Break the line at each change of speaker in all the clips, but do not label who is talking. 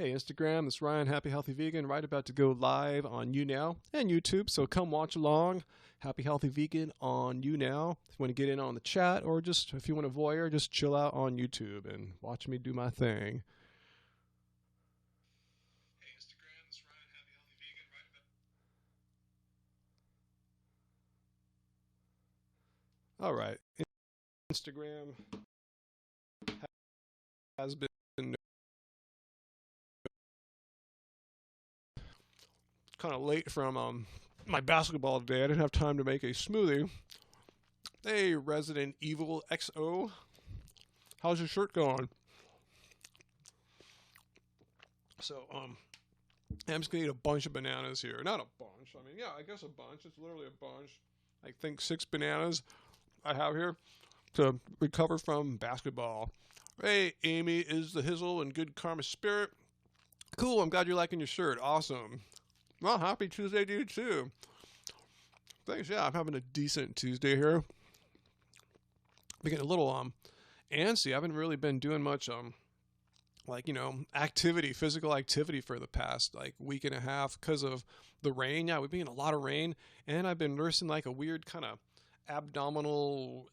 Hey Instagram, it's Ryan, Happy Healthy Vegan, right about to go live on YouNow and YouTube, so come watch along. Happy Healthy Vegan on YouNow. If you want to get in on the chat, or just if you want to voyeur, just chill out on YouTube and watch me do my thing. Hey Instagram, it's Ryan, Happy Healthy Vegan, right about. All right, Instagram has been kind of late from my basketball today. I didn't have time to make a smoothie. Hey, Resident Evil XO, how's your shirt going? So, I'm just gonna eat a bunch of bananas here. Not a bunch. I mean, yeah, I guess a bunch. It's literally a bunch. I think 6 bananas I have here to recover from basketball. Hey, Amy is the Hizzle and Good Karma Spirit. Cool, I'm glad you're liking your shirt. Awesome. Well, happy Tuesday to you too. Thanks, yeah, I'm having a decent Tuesday here. I'm getting a little antsy. I haven't really been doing much activity, physical activity for the past week and a half because of the rain. Yeah, we've been getting a lot of rain, and I've been nursing like a weird kind of abdominal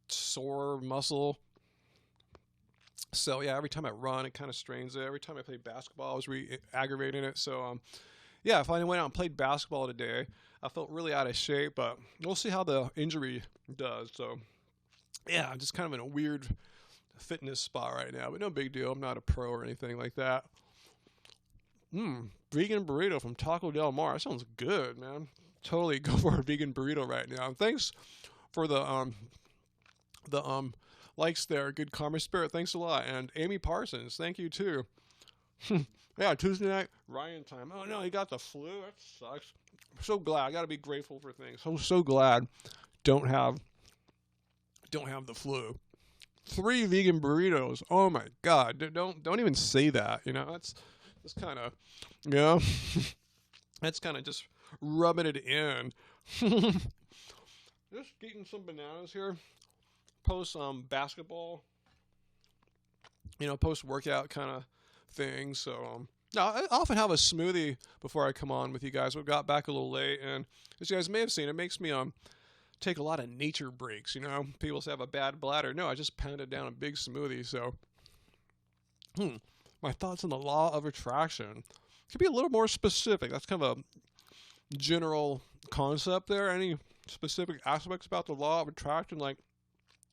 sore muscle. So yeah, every time I run, it kind of strains it. Every time I play basketball, I was aggravating it. So yeah, I finally went out and played basketball today. I felt really out of shape, but we'll see how the injury does. So yeah, I'm just kind of in a weird fitness spot right now, but no big deal. I'm not a pro or anything like that. Vegan burrito from Taco Del Mar. That sounds good, man. Totally go for a vegan burrito right now. Thanks for the likes there, Good Karma Spirit. Thanks a lot. And Amy Parsons, thank you too. Yeah, Tuesday night, Ryan time. Oh no, he got the flu. That sucks. I'm so glad. I gotta be grateful for things. I'm so glad don't have the flu. 3 vegan burritos. Oh my god. Don't even say that. You know, that's kind of, you know, that's kind of just rubbing it in. Just eating some bananas here. Post basketball, post workout kind of thing. So now I often have a smoothie before I come on with you guys. We got back a little late, and as you guys may have seen, it makes me take a lot of nature breaks. People say I have a bad bladder. No, I just pounded down a big smoothie. So my thoughts on the law of attraction could be a little more specific. That's kind of a general concept there. Any specific aspects about the law of attraction, like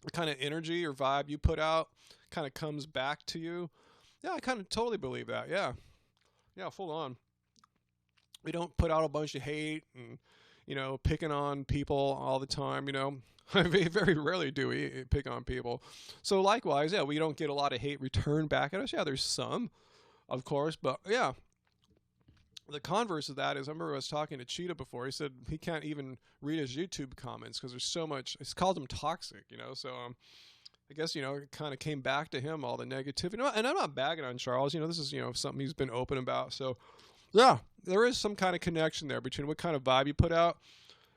the kind of energy or vibe you put out kind of comes back to you? Yeah, I kind of totally believe that. Yeah, full on. We don't put out a bunch of hate and, picking on people all the time, very rarely do we pick on people. So likewise, yeah, we don't get a lot of hate returned back at us. Yeah, there's some, of course, but yeah. The converse of that is, I remember I was talking to Cheetah before. He said he can't even read his YouTube comments because there's so much. It's called them toxic, So I guess it kind of came back to him, all the negativity. And I'm not bagging on Charles. This is something he's been open about. So yeah, there is some kind of connection there between what kind of vibe you put out.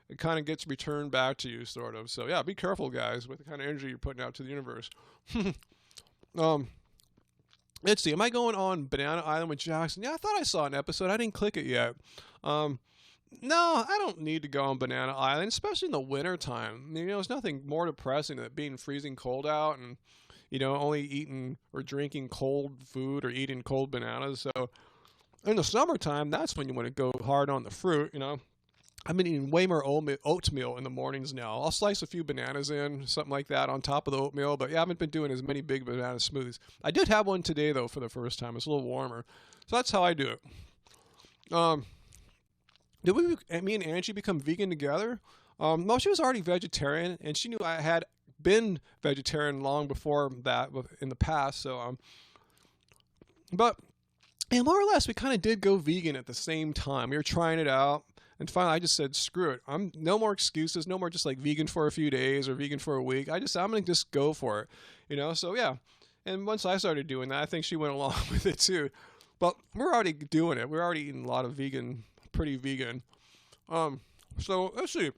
It kind of gets returned back to you, sort of. So yeah, be careful, guys, with the kind of energy you're putting out to the universe. Let's see. Am I going on Banana Island with Jackson? Yeah, I thought I saw an episode. I didn't click it yet. No, I don't need to go on Banana Island, especially in the winter time. There's nothing more depressing than being freezing cold out and, only eating or drinking cold food or eating cold bananas. So in the summertime, that's when you want to go hard on the fruit, I've been eating way more oatmeal in the mornings now. I'll slice a few bananas in, something like that, on top of the oatmeal, but yeah, I haven't been doing as many big banana smoothies. I did have one today, though, for the first time. It's a little warmer. So that's how I do it. Did me and Angie become vegan together? Well, she was already vegetarian, and she knew I had been vegetarian long before that in the past, so, but, yeah, more or less, we kind of did go vegan at the same time. We were trying it out. And finally, I just said, screw it. I'm no more excuses, no more just vegan for a few days or vegan for a week. I'm going to just go for it, So yeah. And once I started doing that, I think she went along with it too. But we're already doing it. We're already eating a lot of vegan, pretty vegan. So let's see.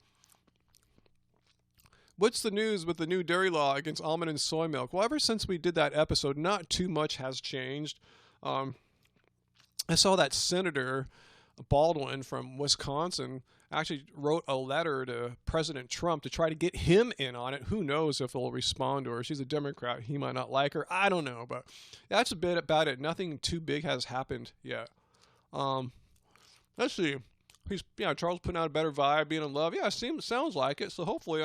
What's the news with the new dairy law against almond and soy milk? Well, ever since we did that episode, not too much has changed. I saw that Senator Baldwin from Wisconsin actually wrote a letter to President Trump to try to get him in on it. Who knows if he'll respond to her? She's a Democrat. He might not like her. I don't know, but that's a bit about it. Nothing too big has happened yet. Let's see. Charles putting out a better vibe, being in love. Yeah, sounds like it. So hopefully,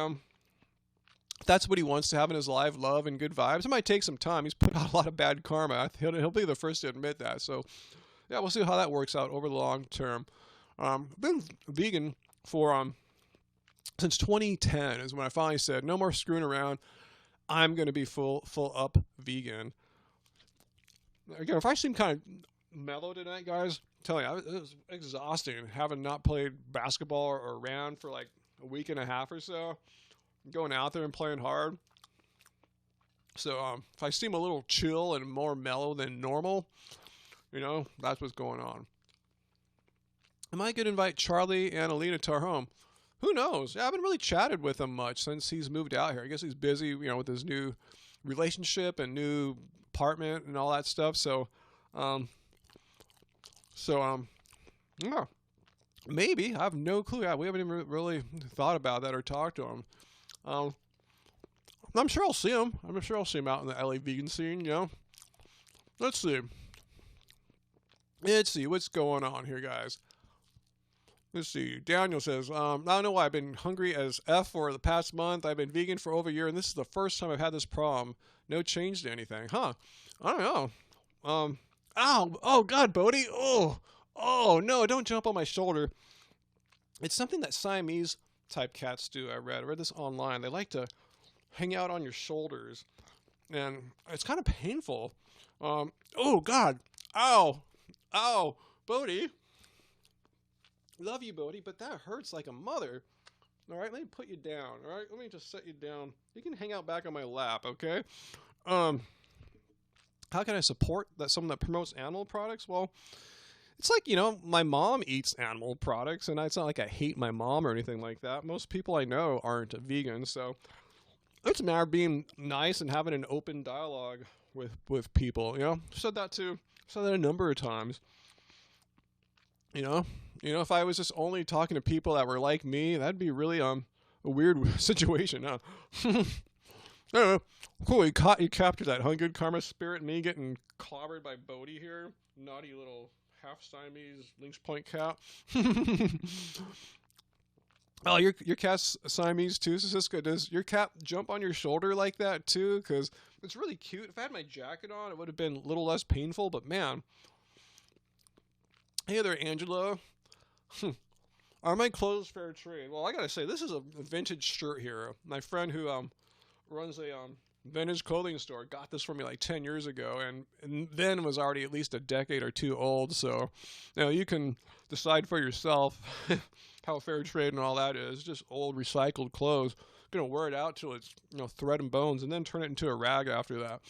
that's what he wants to have in his life, love and good vibes. It might take some time. He's put out a lot of bad karma. He'll be the first to admit that. So, yeah, we'll see how that works out over the long term. Been vegan for since 2010 is when I finally said no more screwing around. I'm going to be full up vegan. Again, if I seem kind of mellow tonight, guys, I'm telling you, it was exhausting having not played basketball or ran for like a week and a half or so. Going out there and playing hard. So if I seem a little chill and more mellow than normal, that's what's going on. I might could invite Charlie and Alina to our home. Who knows? Yeah, I haven't really chatted with him much since he's moved out here. I guess he's busy, with his new relationship and new apartment and all that stuff. So, yeah, maybe. I have no clue. Yeah, we haven't even really thought about that or talked to him. I'm sure I'll see him. I'm sure I'll see him out in the LA vegan scene, Let's see. What's going on here, guys. Let's see. Daniel says, I don't know why I've been hungry as F for the past month. I've been vegan for over a year, and this is the first time I've had this problem. No change to anything. Huh. I don't know. Ow. Oh, God, Bodie. Oh, no, don't jump on my shoulder. It's something that Siamese type cats do. I read this online. They like to hang out on your shoulders, and it's kind of painful. Oh, God. Ow. Bodie. Love you, Bodie, but that hurts like a mother. All right, let me put you down. All right, let me just set you down. You can hang out back on my lap, okay? How can I support someone that promotes animal products? Well, it's like, my mom eats animal products, and it's not like I hate my mom or anything like that. Most people I know aren't vegan, so it's a matter of being nice and having an open dialogue with people, Said that a number of times. If I was just only talking to people that were like me, that'd be really a weird situation, huh? Anyway, cool, you captured that, huh? Good karma spirit, me getting clobbered by Bodie here. Naughty little half Siamese Lynx Point cat. Oh, your cat's Siamese too, Cisco. Does your cat jump on your shoulder like that too? Because it's really cute. If I had my jacket on, it would have been a little less painful, but man. Hey there, Angela. Are my clothes fair trade? Well, I gotta say, this is a vintage shirt here. My friend who runs a vintage clothing store got this for me like 10 years ago, and then was already at least a decade or two old. So, you can decide for yourself how fair trade and all that is. Just old recycled clothes. I'm gonna wear it out till it's thread and bones, and then turn it into a rag after that.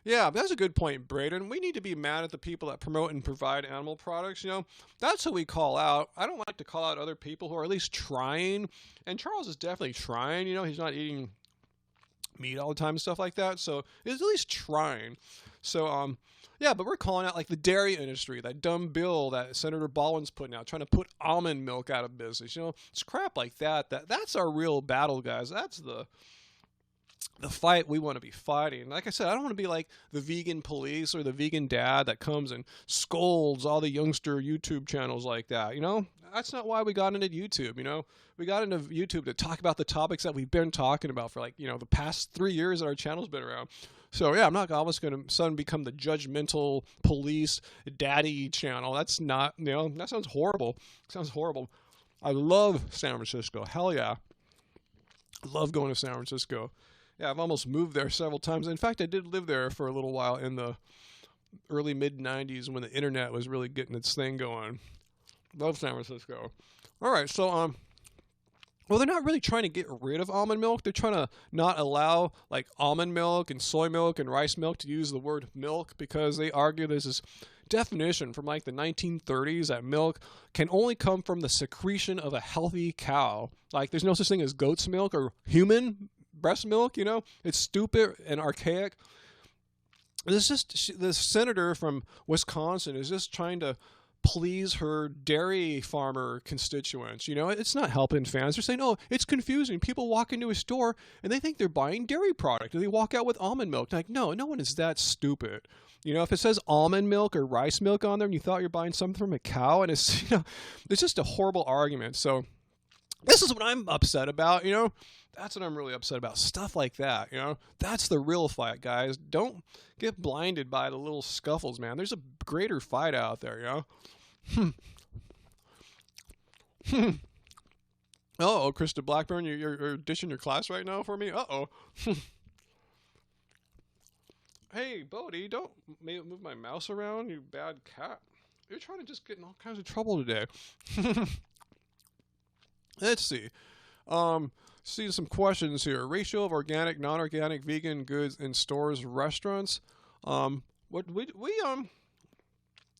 Yeah, that's a good point, Braden. We need to be mad at the people that promote and provide animal products. That's who we call out. I don't like to call out other people who are at least trying. And Charles is definitely trying. He's not eating meat all the time and stuff like that. So he's at least trying. So, yeah, but we're calling out like the dairy industry, that dumb bill that Senator Baldwin's putting out, trying to put almond milk out of business. It's crap like that. That's our real battle, guys. That's the fight we want to be fighting. Like I said, I don't want to be like the vegan police or the vegan dad that comes and scolds all the youngster YouTube channels like that. That's not why we got into YouTube. We got into YouTube to talk about the topics that we've been talking about for like, the past 3 years that our channel's been around. So yeah, I'm not almost going to suddenly become the judgmental police daddy channel. That's not, that sounds horrible. Sounds horrible. I love San Francisco. Hell yeah. I love going to San Francisco. Yeah, I've almost moved there several times. In fact, I did live there for a little while in the early mid-90s when the internet was really getting its thing going. Love San Francisco. All right, so well, they're not really trying to get rid of almond milk. They're trying to not allow like almond milk and soy milk and rice milk to use the word milk because they argue there's this definition from like the 1930s that milk can only come from the secretion of a healthy cow. Like there's no such thing as goat's milk or human breast milk, It's stupid and archaic. this senator from Wisconsin is just trying to please her dairy farmer constituents. You know, it's not helping fans. They're saying, oh, it's confusing. People walk into a store and they think they're buying dairy product, and they walk out with almond milk. Like, no, no one is that stupid. You know, if it says almond milk or rice milk on there and you thought you're buying something from a cow, and it's, you know, it's just a horrible argument. So this is what I'm upset about, you know. That's what I'm really upset about. Stuff like that, you know. That's the real fight, guys. Don't get blinded by the little scuffles, man. There's a greater fight out there, you know. Uh-oh, Krista Blackburn, you're ditching your class right now for me? Uh-oh. Hey, Bodie, don't move my mouse around, you bad cat. You're trying to just get in all kinds of trouble today. Let's see. See some questions here. Ratio of organic, non-organic, vegan goods in stores, restaurants. What we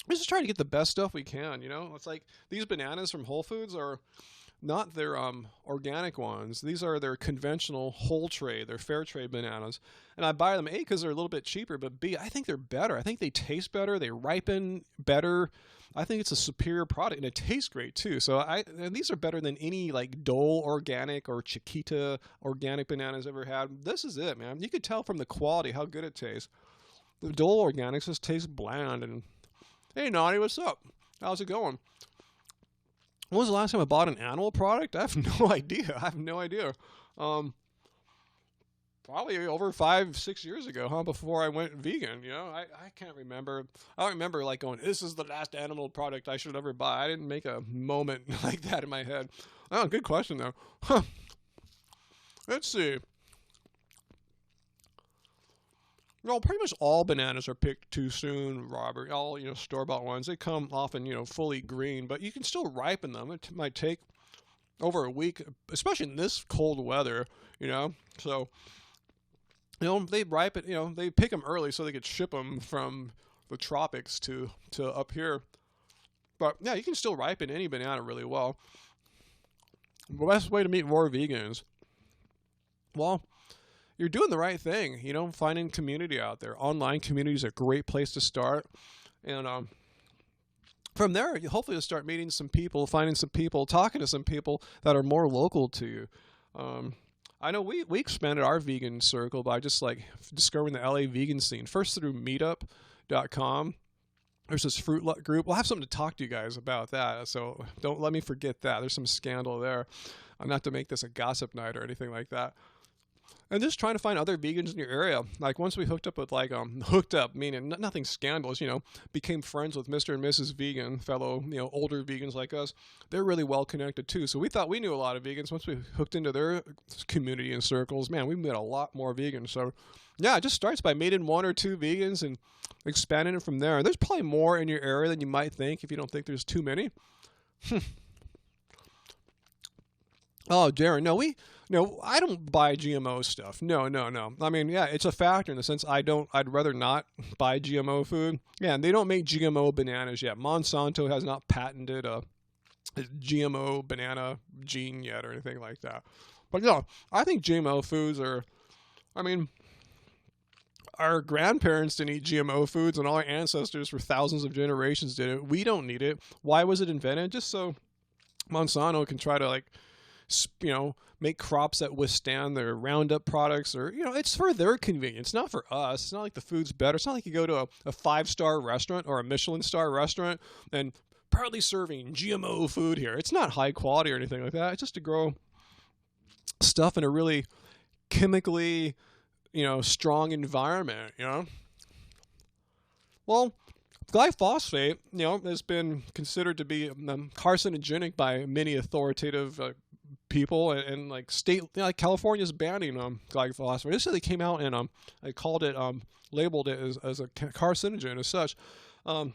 just try to get the best stuff we can. You know, it's like these bananas from Whole Foods are not their organic ones. These are their conventional whole trade, their fair trade bananas. And I buy them, A, because they're a little bit cheaper, but B, I think they're better. I think they taste better. They ripen better. I think it's a superior product, and it tastes great too. So and these are better than any like Dole organic or Chiquita organic bananas I've ever had. This is it, man. You could tell from the quality how good it tastes. The Dole organics just taste bland. And hey, Naughty, what's up? How's it going? When was the last time I bought an animal product? I have no idea. I have no idea. Probably over 5-6 years ago, huh? Before I went vegan, you know, I can't remember. I don't remember like going, this is the last animal product I should ever buy. I didn't make a moment like that in my head. Oh, good question though. Huh. Let's see. No, pretty much all bananas are picked too soon, Robert. All, you know, store-bought ones. They come often, you know, fully green, but you can still ripen them. It might take over a week, especially in this cold weather, you know. So, you know, they ripen, you know, they pick them early so they could ship them from the tropics to up here. But yeah, you can still ripen any banana really well. The best way to meet more vegans, well, you're doing the right thing, you know, finding community out there. Online community is a great place to start. And from there, hopefully you'll start meeting some people, finding some people, talking to some people that are more local to you. I know we expanded our vegan circle by just like discovering the LA vegan scene. First through meetup.com. There's this fruit group. We'll have something to talk to you guys about that. So don't let me forget that. There's some scandal there. Not to make this a gossip night or anything like that. And just trying to find other vegans in your area. Like once we hooked up with like, hooked up, meaning nothing scandalous, you know, became friends with Mr. and Mrs. Vegan, fellow, you know, older vegans like us. They're really well connected too. So we thought we knew a lot of vegans. Once we hooked into their community and circles, man, we met a lot more vegans. So yeah, it just starts by meeting one or two vegans and expanding it from there. And there's probably more in your area than you might think if you don't think there's too many. Oh, Darren, no, I don't buy GMO stuff. No. I mean, yeah, it's a factor in the sense I'd rather not buy GMO food. Yeah, and they don't make GMO bananas yet. Monsanto has not patented a GMO banana gene yet or anything like that. But no, I think GMO foods are, I mean, our grandparents didn't eat GMO foods and all our ancestors for thousands of generations did it. We don't need it. Why was it invented? Just so Monsanto can try to like, you know, make crops that withstand their Roundup products, or, you know, it's for their convenience, not for us. It's not like the food's better. It's not like you go to a 5-star restaurant or a Michelin star restaurant and proudly serving GMO food here. It's not high quality or anything like that. It's just to grow stuff in a really chemically, you know, strong environment, you know. Well, glyphosate, you know, has been considered to be carcinogenic by many authoritative people, and like state, you know, like California's banning glyphosate. They said they came out and they called it, labeled it as a carcinogen as such. And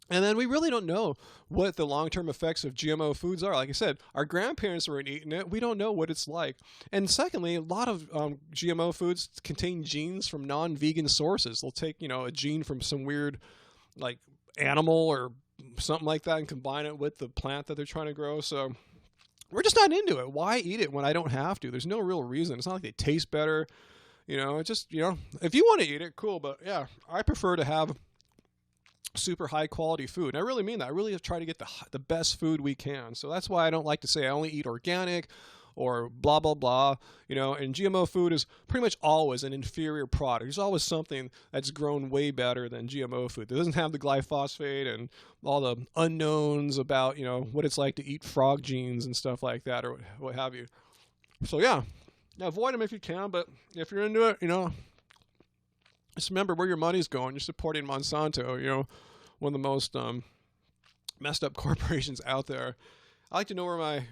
then we really don't know what the long-term effects of GMO foods are. Like I said, our grandparents weren't eating it. We don't know what it's like. And secondly, a lot of GMO foods contain genes from non-vegan sources. They'll take, you know, a gene from some weird like animal or something like that and combine it with the plant that they're trying to grow. So we're just not into it. Why eat it when I don't have to? There's no real reason. It's not like they taste better. You know, it just, if you want to eat it, cool. But yeah, I prefer to have super high quality food. And I really mean that. I really try to get the best food we can. So that's why I don't like to say I only eat organic or blah, blah, blah. And GMO food is pretty much always an inferior product. There's always something that's grown way better than GMO food. It doesn't have the glyphosate and all the unknowns about, what it's like to eat frog genes and stuff like that or what have you. So yeah, avoid them if you can. But if you're into it, just remember where your money's going. You're supporting Monsanto, one of the most messed up corporations out there. I like to know where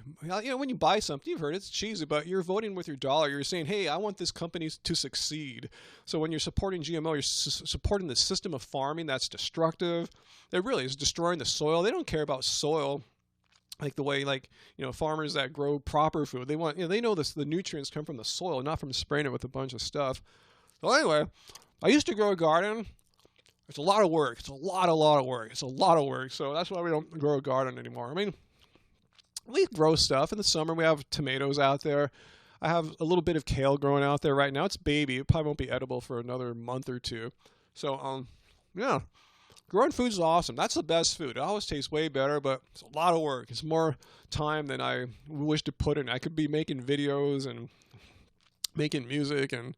when you buy something, you've heard it's cheesy, but you're voting with your dollar. You're saying, hey, I want this company to succeed. So when you're supporting GMO, you're supporting the system of farming that's destructive. It really is destroying the soil. They don't care about soil like the way, farmers that grow proper food. They want, they know the nutrients come from the soil, not from spraying it with a bunch of stuff. So anyway, I used to grow a garden. It's a lot of work. It's a lot of work. It's a lot of work. So that's why we don't grow a garden anymore. I mean, we grow stuff. In the summer, we have tomatoes out there. I have a little bit of kale growing out there right now. It's baby. It probably won't be edible for another month or two. So, yeah, growing food is awesome. That's the best food. It always tastes way better, but it's a lot of work. It's more time than I wish to put in. I could be making videos and making music and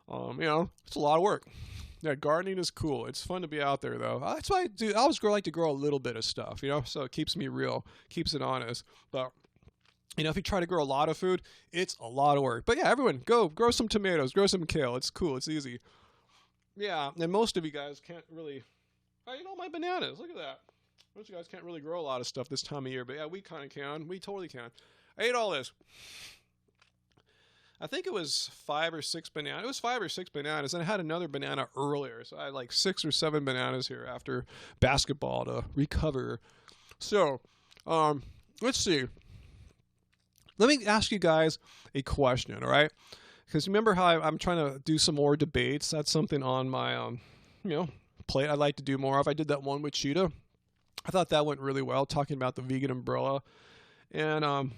it's a lot of work. Yeah, gardening is cool. It's fun to be out there, though. That's why I always like to grow a little bit of stuff, so it keeps me real, keeps it honest. But, if you try to grow a lot of food, it's a lot of work. But yeah, everyone, go grow some tomatoes, grow some kale. It's cool. It's easy. Yeah, and most of you guys can't really, my bananas. Look at that. Most of you guys can't really grow a lot of stuff this time of year. But yeah, we kind of can. We totally can. I ate all this. I think it was 5 or 6 bananas. It was 5 or 6 bananas, and I had another banana earlier. So I had like 6 or 7 bananas here after basketball to recover. So, let's see. Let me ask you guys a question, all right? Because remember how I'm trying to do some more debates? That's something on my, plate I'd like to do more of. I did that one with Cheetah. I thought that went really well, talking about the vegan umbrella. And,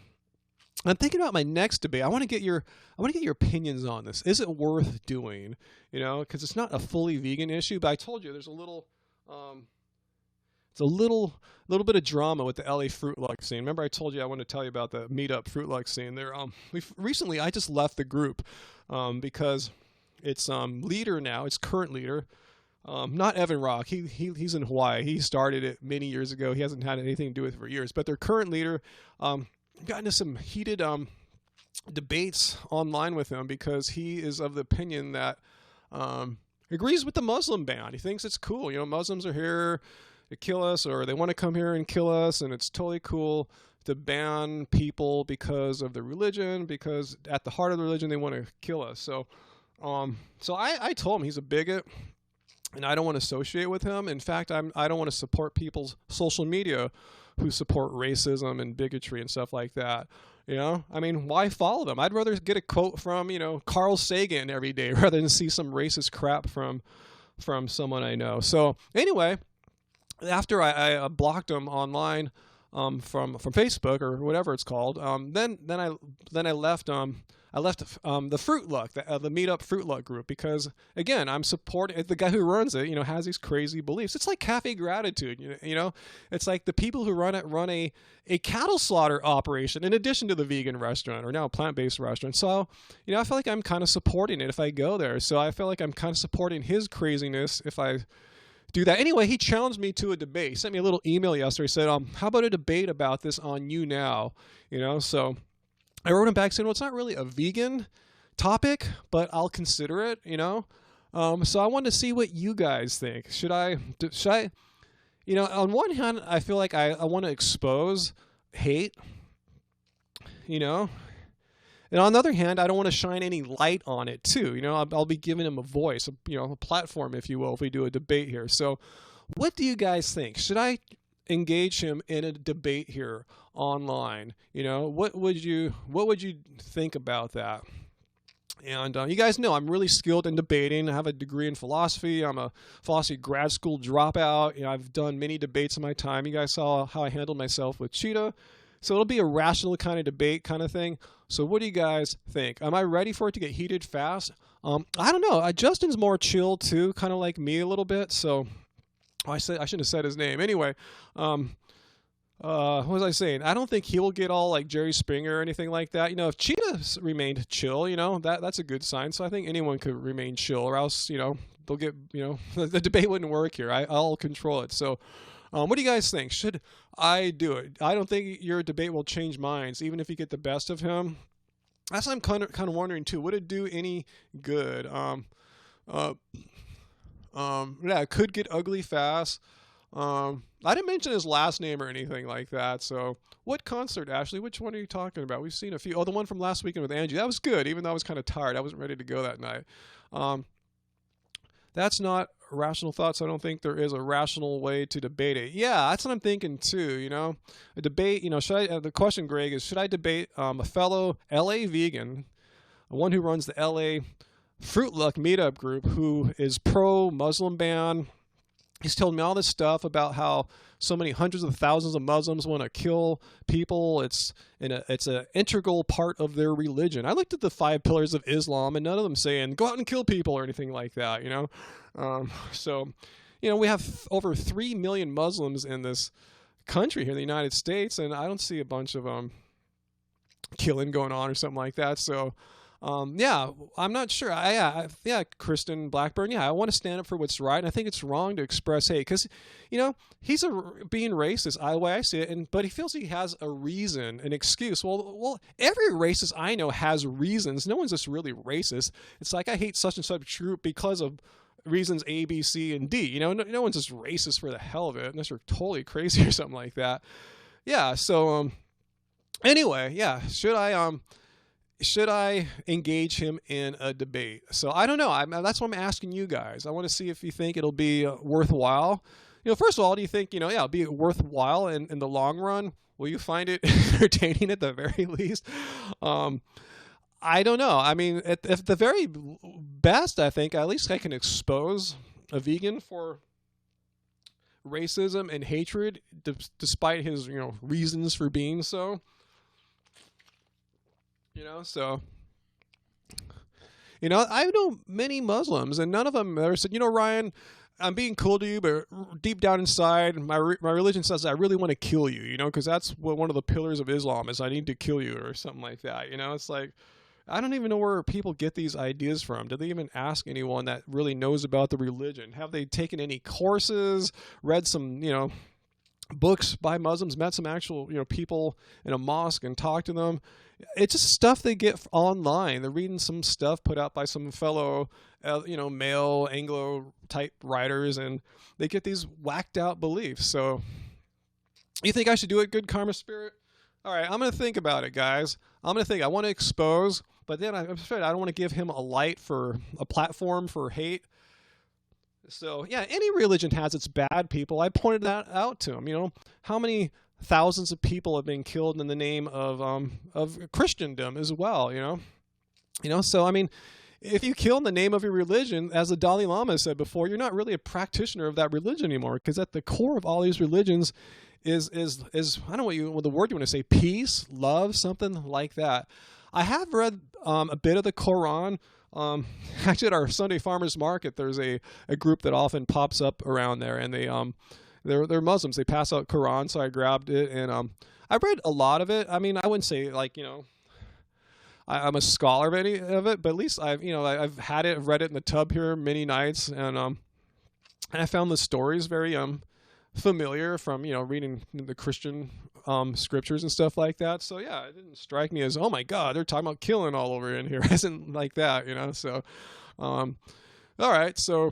I'm thinking about my next debate. I want to get your opinions on this. Is it worth doing? Because it's not a fully vegan issue, but I told you there's a little, it's a little bit of drama with the LA Fruit Lug scene. Remember I told you I want to tell you about the meetup Fruit Lug scene. There, recently I just left the group because its leader now, its current leader, not Evan Rock. He's in Hawaii. He started it many years ago. He hasn't had anything to do with it for years. But their current leader got into some heated debates online with him because he is of the opinion that agrees with the Muslim ban. He thinks it's cool. Muslims are here to kill us, or they want to come here and kill us, and it's totally cool to ban people because of their religion, because at the heart of the religion they want to kill us. So I told him he's a bigot, and I don't want to associate with him. In fact, I don't want to support people's social media who support racism and bigotry and stuff like that. Why follow them? I'd rather get a quote from, Carl Sagan every day rather than see some racist crap from someone I know. So anyway, after I blocked him online from Facebook or whatever it's called, then I left the Fruit Lug, the Meetup Fruit Lug group, because again, I'm supporting the guy who runs it. Has these crazy beliefs. It's like Cafe Gratitude. It's like the people who run a cattle slaughter operation in addition to the vegan restaurant, or now a plant-based restaurant. So I feel like I'm kind of supporting it if I go there. So I feel like I'm kind of supporting his craziness if I do that. Anyway, he challenged me to a debate. He sent me a little email yesterday. He said, how about a debate about this on YouNow? So I wrote him back saying, well, it's not really a vegan topic, but I'll consider it, So I wanted to see what you guys think. Should I, on one hand, I feel like I want to expose hate, and on the other hand, I don't want to shine any light on it too. I'll be giving him a voice, a platform, if you will, if we do a debate here. So what do you guys think? Should I engage him in a debate here online? What would you think about that? And you guys know I'm really skilled in debating. I have a degree in philosophy. I'm a philosophy grad school dropout. I've done many debates in my time. You guys saw how I handled myself with Cheetah. So it'll be a rational kind of debate kind of thing. So what do you guys think? Am I ready for it to get heated fast? I don't know. Justin's more chill too, kind of like me a little bit. So I shouldn't have said his name. Anyway, what was I saying? I don't think he will get all like Jerry Springer or anything like that. If Cheetah remained chill, that's a good sign. So I think anyone could remain chill, or else, they'll get, the debate wouldn't work here. I'll control it. So, what do you guys think? Should I do it? I don't think your debate will change minds, even if you get the best of him. That's what I'm kind of wondering too. Would it do any good? Yeah, it could get ugly fast. I didn't mention his last name or anything like that. So, what concert, Ashley? Which one are you talking about? We've seen a few. Oh, the one from last weekend with Angie. That was good, even though I was kind of tired. I wasn't ready to go that night. That's not rational thoughts. I don't think there is a rational way to debate it. Yeah, that's what I'm thinking too. A debate. Should I? The question, Greg, is should I debate a fellow LA vegan, one who runs the LA Fruit Luck meetup group, who is pro Muslim ban? He's told me all this stuff about how so many hundreds of thousands of Muslims want to kill people. It's an integral part of their religion. I looked at the 5 pillars of Islam, and none of them saying go out and kill people or anything like that. So we have over 3 million Muslims in this country here in the United States, and I don't see a bunch of killing going on or something like that. So. Yeah, I'm not sure. Yeah, Kristen Blackburn. Yeah, I want to stand up for what's right, and I think it's wrong to express hate because, he's being racist. The way I see it, but he feels he has a reason, an excuse. Well, every racist I know has reasons. No one's just really racist. It's like I hate such and such group because of reasons A, B, C, and D. No one's just racist for the hell of it, unless you're totally crazy or something like that. Yeah. So, anyway, yeah. Should I engage him in a debate? So I don't know. That's what I'm asking you guys. I want to see if you think it'll be worthwhile. First of all, do you think, it'll be worthwhile in the long run? Will you find it entertaining at the very least? I don't know. I mean, at the very best, I think at least I can expose a vegan for racism and hatred, despite his, reasons for being so. So, I know many Muslims, and none of them ever said, Ryan, I'm being cool to you, but deep down inside, my religion says I really want to kill you, because that's what one of the pillars of Islam is. I need to kill you or something like that. It's like, I don't even know where people get these ideas from. Do they even ask anyone that really knows about the religion? Have they taken any courses, read some, books by Muslims, met some actual, people in a mosque and talked to them? It's just stuff they get online. They're reading some stuff put out by some fellow, male Anglo type writers, and they get these whacked out beliefs. So, you think I should do it, Good Karma Spirit? All right, I'm going to think about it, guys. I'm going to think. I want to expose, but then I'm afraid I don't want to give him a platform for hate. So, yeah, any religion has its bad people. I pointed that out to him. How many thousands of people have been killed in the name of Christendom as well, So, I mean, if you kill in the name of your religion, as the Dalai Lama said before, you're not really a practitioner of that religion anymore, because at the core of all these religions is I don't know what the word you want to say, peace, love, something like that. I have read a bit of the Quran. Actually, at our Sunday Farmers Market, there's a group that often pops up around there, and they're Muslims. They pass out Quran, so I grabbed it, and I read a lot of it. I mean, I wouldn't say like I'm a scholar of any of it, but at least I've had it, read it in the tub here many nights, and I found the stories very familiar from reading the Christian scriptures and stuff like that. So yeah, it didn't strike me as, oh my God, they're talking about killing all over in here. It isn't like that, So, all right. So,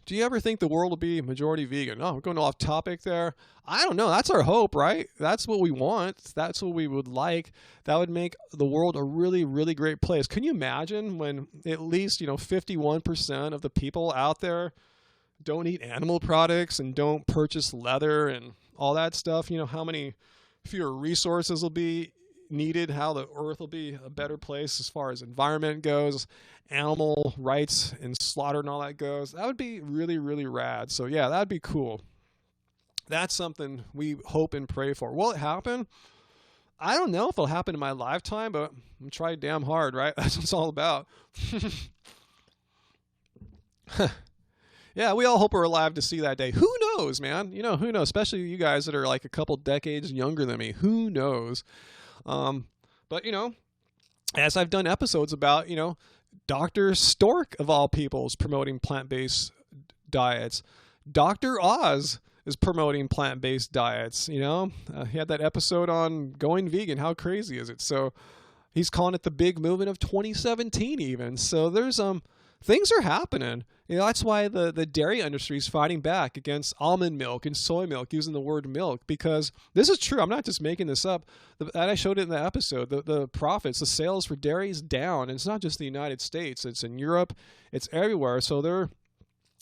do you ever think the world will be majority vegan? Oh, we're going off topic there. I don't know. That's our hope, right? That's what we want. That's what we would like. That would make the world a really, really great place. Can you imagine when at least 51% of the people out there don't eat animal products and don't purchase leather and all that stuff? How many fewer resources will be needed, how the earth will be a better place as far as environment goes, animal rights and slaughter and all that goes. That would be really, really rad. So yeah, that'd be cool. That's something we hope and pray for. Will it happen? I don't know if it'll happen in my lifetime, but I'm trying damn hard, right? That's what it's all about. Yeah, we all hope we're alive to see that day. Who knows, man? Who knows? Especially you guys that are like a couple decades younger than me. Who knows? But as I've done episodes about, Dr. Stork of all people is promoting plant-based diets. Dr. Oz is promoting plant-based diets. He had that episode on going vegan. How crazy is it? So he's calling it the big movement of 2017 even. So there's things are happening. That's why the dairy industry is fighting back against almond milk and soy milk, using the word milk, because this is true. I'm not just making this up. And I showed it in the episode. The profits, the sales for dairy is down. And it's not just the United States. It's in Europe. It's everywhere. So they're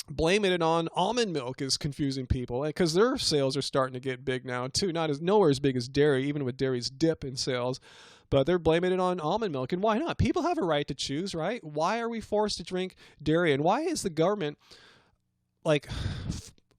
blaming it on almond milk is confusing people, because their sales are starting to get big now too. Nowhere as big as dairy, even with dairy's dip in sales. But they're blaming it on almond milk. And why not? People have a right to choose, right? Why are we forced to drink dairy? And why is the government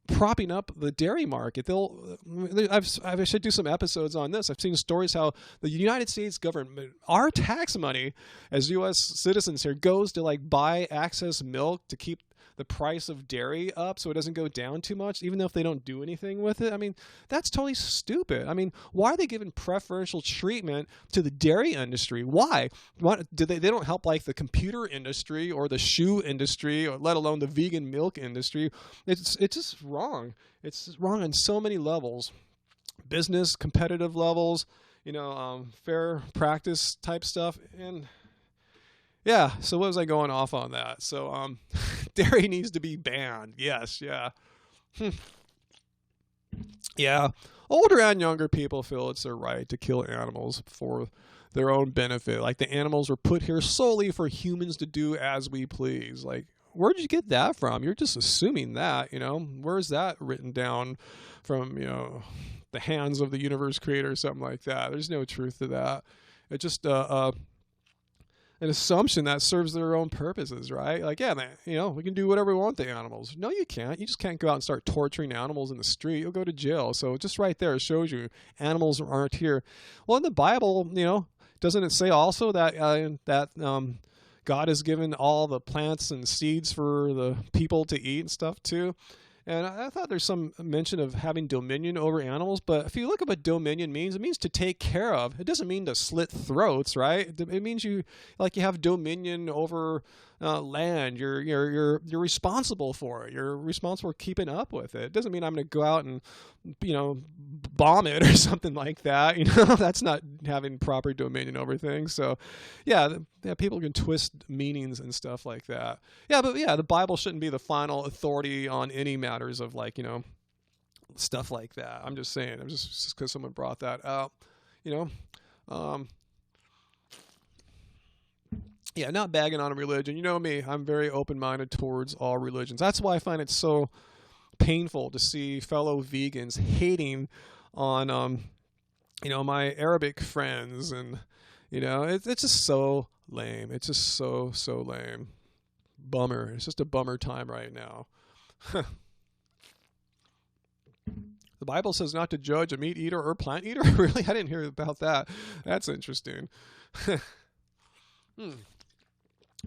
propping up the dairy market? I should do some episodes on this. I've seen stories how the United States government, our tax money as U.S. citizens here, goes to buy access milk to keep the price of dairy up so it doesn't go down too much, even though if they don't do anything with it. I mean, that's totally stupid. I mean, why are they giving preferential treatment to the dairy industry? Why? They don't help the computer industry or the shoe industry, or let alone the vegan milk industry. It's just wrong. It's wrong on so many levels. Business, competitive levels, fair practice type stuff. And yeah, so what was I going off on that? So dairy needs to be banned. Yes, yeah. Yeah, older and younger people feel it's their right to kill animals for their own benefit. The animals were put here solely for humans to do as we please. Where'd you get that from? You're just assuming that, Where's that written down from, the hands of the universe creator or something like that? There's no truth to that. It's just an assumption that serves their own purposes, right? Yeah, man, we can do whatever we want with the animals. No, you can't. You just can't go out and start torturing animals in the street. You'll go to jail. So just right there, it shows you animals aren't here. Well, in the Bible, doesn't it say also that God has given all the plants and seeds for the people to eat and stuff too? And I thought there's some mention of having dominion over animals, but if you look at what dominion means, it means to take care of. It doesn't mean to slit throats, right? It means you have dominion over land. You're responsible for it. You're responsible for keeping up with it. It doesn't mean I'm going to go out and bomb it or something like that. That's not having proper dominion over things. So yeah, people can twist meanings and stuff like that. Yeah, but yeah, the Bible shouldn't be the final authority on any matters of stuff like that. I'm just saying. I'm just because someone brought that out. Yeah, not bagging on a religion. You know me, I'm very open-minded towards all religions. That's why I find it so painful to see fellow vegans hating on my Arabic friends, and it's just so lame. It's just so lame. Bummer. It's just a bummer time right now. The Bible says not to judge a meat eater or plant eater. Really? I didn't hear about that. That's interesting.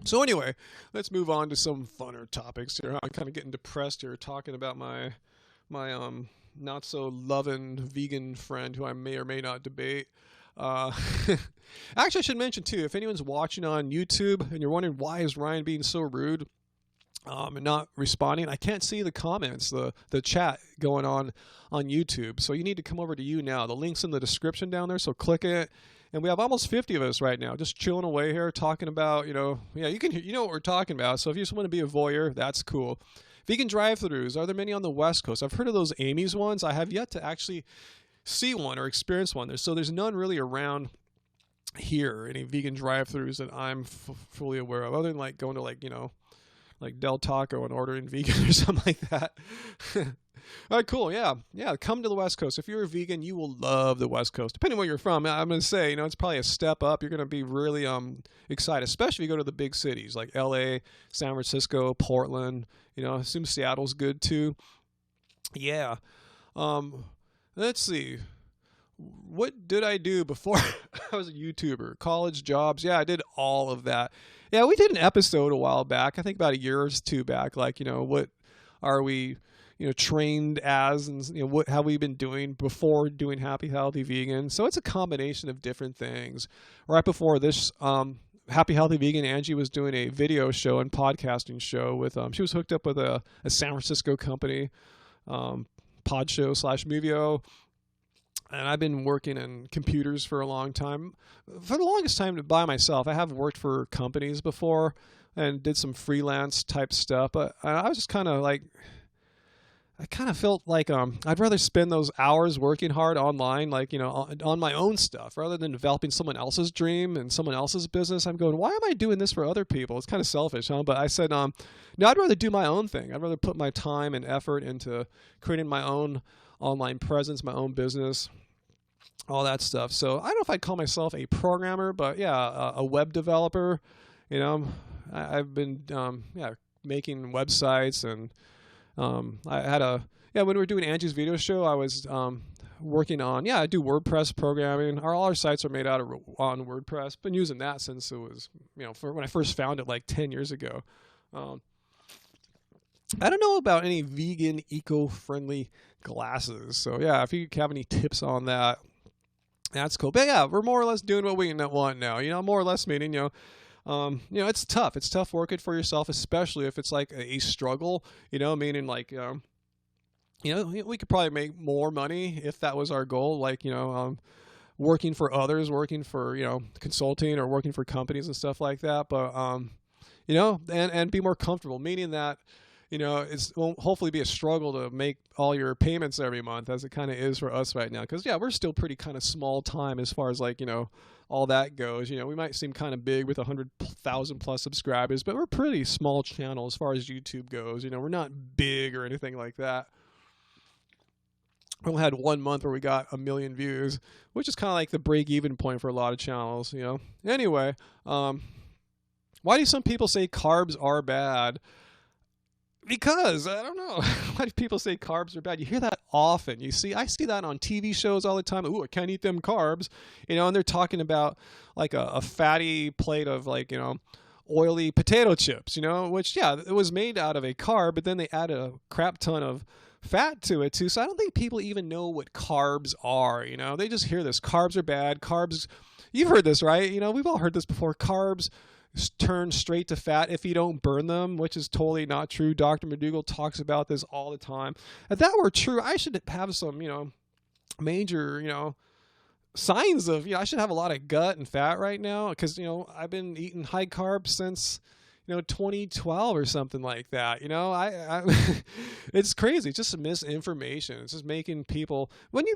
So anyway, let's move on to some funner topics here. I'm kind of getting depressed here talking about my not so loving vegan friend who I may or may not debate. Actually, I should mention too, if anyone's watching on YouTube and you're wondering why is Ryan being so rude and not responding, I can't see the comments, the chat going on YouTube. So you need to come over to YouNow. The link's in the description down there, so click it. And we have almost 50 of us right now, just chilling away here, talking about, you know what we're talking about. So if you just want to be a voyeur, that's cool. Vegan drive-thrus, are there many on the West Coast? I've heard of those Amy's ones. I have yet to actually see one or experience one. There's none really around here, any vegan drive-thrus that I'm fully aware of, other than going to like Del Taco and ordering vegan or something like that. All right, cool. Yeah. Come to the West Coast. If you're a vegan, you will love the West Coast. Depending on where you're from, I'm going to say, it's probably a step up. You're going to be really excited, especially if you go to the big cities like LA, San Francisco, Portland. I assume Seattle's good too. Yeah. Let's see. what did I do before I was a YouTuber? College, jobs. Yeah, I did all of that. Yeah, we did an episode a while back. I think about a year or two back. Like, what are we, trained as, and what have we been doing before doing Happy Healthy Vegan? So it's a combination of different things. Right before this, Happy Healthy Vegan, Angie was doing a video show and podcasting show with. She was hooked up with a San Francisco company, pod show / Movio. And I've been working in computers for a long time. For the longest time by myself. I have worked for companies before and did some freelance type stuff. But I was just kind of like, I kind of felt like I'd rather spend those hours working hard online, like, on my own stuff, rather than developing someone else's dream and someone else's business. I'm going, why am I doing this for other people? It's kind of selfish, huh? But I said, no, I'd rather do my own thing. I'd rather put my time and effort into creating my own online presence, my own business, all that stuff. So I don't know if I'd call myself a programmer, but yeah, a web developer. I've been making websites, and I had when we were doing Angie's video show, I was working on, I do WordPress programming. All our sites are made on WordPress. Been using that since it was, for when I first found it like 10 years ago. I don't know about any vegan, eco-friendly glasses. So yeah, if you have any tips on that, that's cool. But yeah, we're more or less doing what we want now. More or less meaning, it's tough. It's tough working for yourself, especially if it's like a struggle, meaning like, we could probably make more money if that was our goal. Like, working for others, working for, consulting or working for companies and stuff like that. But, and be more comfortable, meaning that, it won't hopefully be a struggle to make all your payments every month, as it kind of is for us right now. Because, we're still pretty kind of small time as far as like, all that goes. We might seem kind of big with 100,000 plus subscribers, but we're pretty small channel as far as YouTube goes. We're not big or anything like that. We only had 1 month where we got 1 million views, which is kind of like the break-even point for a lot of channels, Anyway, why do some people say carbs are bad? Because, I don't know, why do people say carbs are bad? You hear that often. I see that on TV shows all the time. Ooh, I can't eat them carbs. And they're talking about like a fatty plate of like, oily potato chips, which, it was made out of a carb, but then they add a crap ton of fat to it too. So I don't think people even know what carbs are, They just hear this. Carbs are bad. Carbs, you've heard this, right? We've all heard this before. Carbs turn straight to fat if you don't burn them, which is totally not true. Dr. McDougall talks about this all the time. If that were true, I should have some, major, signs of, I should have a lot of gut and fat right now, because, I've been eating high carbs since, 2012 or something like that. It's crazy. It's just misinformation. It's just making people, when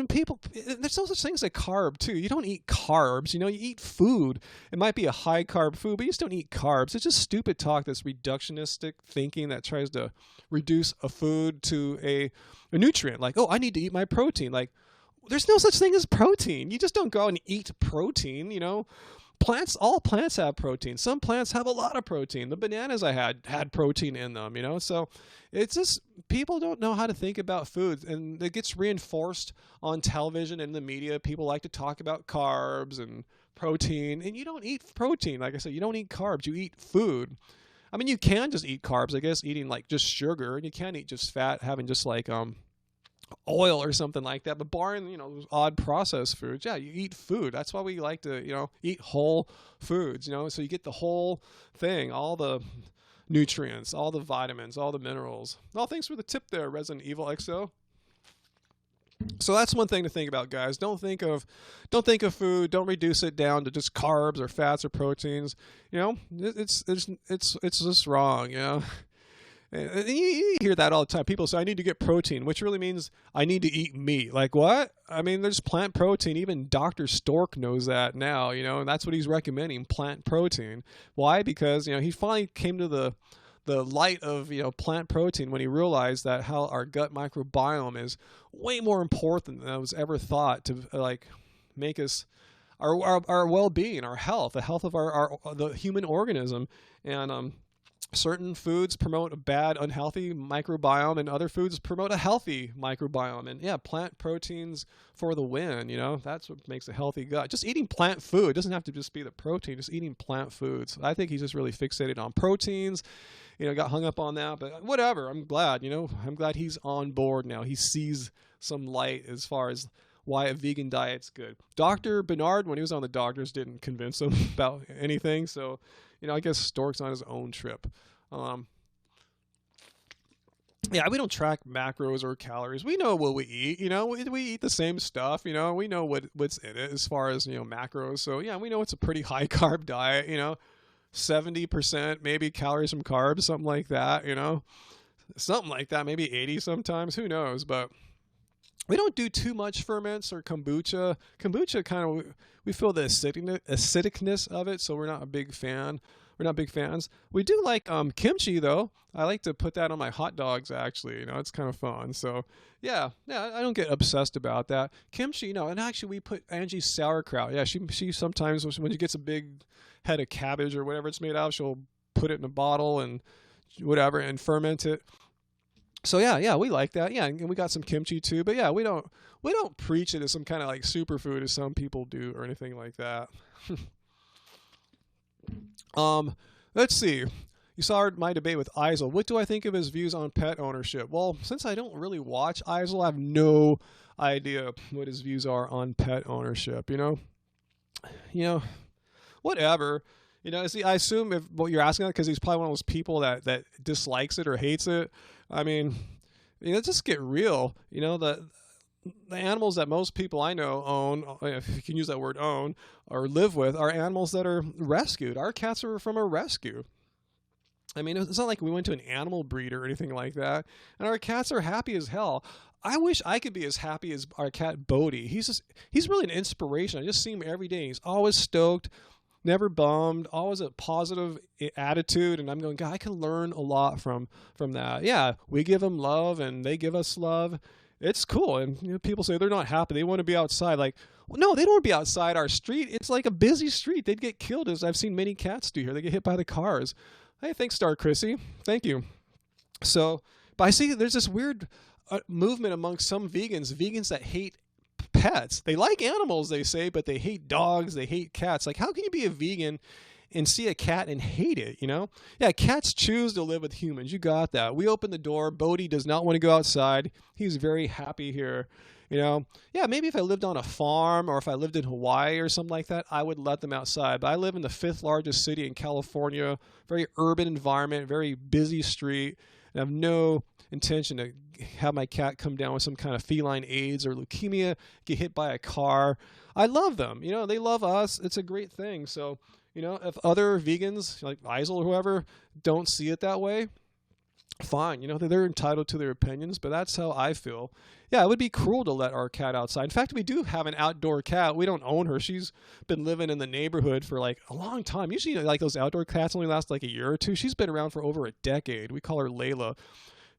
people, there's no such thing as a carb too. You don't eat carbs, you eat food. It might be a high carb food, but you just don't eat carbs. It's just stupid talk. That's reductionistic thinking that tries to reduce a food to a nutrient. Like, oh, I need to eat my protein. Like, there's no such thing as protein. You just don't go out and eat protein, all plants have protein. Some plants have a lot of protein. The bananas I had protein in them, So it's just, people don't know how to think about food, and it gets reinforced on television and the media. People like to talk about carbs and protein, and you don't eat protein. Like I said, you don't eat carbs. You eat food. I mean, you can just eat carbs, I guess, eating like just sugar, and you can eat just fat, having just like oil or something like that. But barring, those odd processed foods, you eat food. That's why we like to, eat whole foods, so you get the whole thing, all the nutrients, all the vitamins, all the minerals. Oh, thanks for the tip there, Resident Evil XO. So that's one thing to think about, guys. Don't think of food. Don't reduce it down to just carbs or fats or proteins. It's just wrong. And you hear that all the time. People say, I need to get protein, which really means I need to eat meat. Like, what? I mean, there's plant protein. Even Dr. Stork knows that now, and that's what he's recommending, plant protein. Why? Because, he finally came to the light of, plant protein when he realized that how our gut microbiome is way more important than was ever thought to, like, make us our well-being, our health, the health of the human organism. And, certain foods promote a bad, unhealthy microbiome, and other foods promote a healthy microbiome. And yeah, plant proteins for the win. That's what makes a healthy gut. Just eating plant food, it doesn't have to just be the protein, just eating plant foods. I think he's just really fixated on proteins, got hung up on that, but whatever. I'm glad, I'm glad he's on board now. He sees some light as far as why a vegan diet's good. Dr. Bernard, when he was on the doctors, didn't convince him about anything. So, I guess Stork's on his own trip. Yeah, we don't track macros or calories. We know what we eat. We eat the same stuff. We know what's in it as far as macros. So yeah, we know it's a pretty high carb diet. 70% maybe calories from carbs, something like that. Something like that. Maybe 80 sometimes. Who knows? But we don't do too much ferments or kombucha. Kombucha kind of, we feel the acidicness of it, so we're not a big fan. We're not big fans. We do like kimchi though. I like to put that on my hot dogs actually. It's kind of fun. So yeah, I don't get obsessed about that. Kimchi, and actually we put Angie's sauerkraut. Yeah, she sometimes when she gets a big head of cabbage or whatever it's made out of, she'll put it in a bottle and whatever and ferment it. So yeah, we like that. Yeah, and we got some kimchi too. But yeah, we don't preach it as some kind of like superfood as some people do or anything like that. Let's see. You saw my debate with Eisel. What do I think of his views on pet ownership? Well, since I don't really watch Eisel, I have no idea what his views are on pet ownership. Whatever. I assume if what you're asking because he's probably one of those people that dislikes it or hates it. I mean, just get real. The animals that most people I know own, if you can use that word own, or live with, are animals that are rescued. Our cats are from a rescue. I mean, it's not like we went to an animal breeder or anything like that. And our cats are happy as hell. I wish I could be as happy as our cat Bodhi. He's really an inspiration. I just see him every day. He's always stoked, never bummed, always a positive attitude. And I'm going, God, I can learn a lot from that. Yeah, we give them love and they give us love. It's cool. And people say they're not happy. They want to be outside. Like, well, no, they don't want to be outside our street. It's like a busy street. They'd get killed, as I've seen many cats do here. They get hit by the cars. Hey, thanks, Star Chrissy. Thank you. So, but I see there's this weird movement among some vegans that hate pets. They like animals, they say, but they hate dogs. They hate cats. Like, how can you be a vegan and see a cat and hate it, Yeah, cats choose to live with humans. You got that. We open the door. Bodhi does not want to go outside. He's very happy here, Yeah, maybe if I lived on a farm or if I lived in Hawaii or something like that, I would let them outside. But I live in the 5th largest city in California, very urban environment, very busy street, and I have no intention to have my cat come down with some kind of feline AIDS or leukemia, get hit by a car. I love them. They love us. It's a great thing. So, if other vegans like Eisel or whoever don't see it that way, fine. They're entitled to their opinions, but that's how I feel. Yeah, it would be cruel to let our cat outside. In fact, we do have an outdoor cat. We don't own her. She's been living in the neighborhood for like a long time. Usually, like those outdoor cats only last like a year or two. She's been around for over a decade. We call her Layla.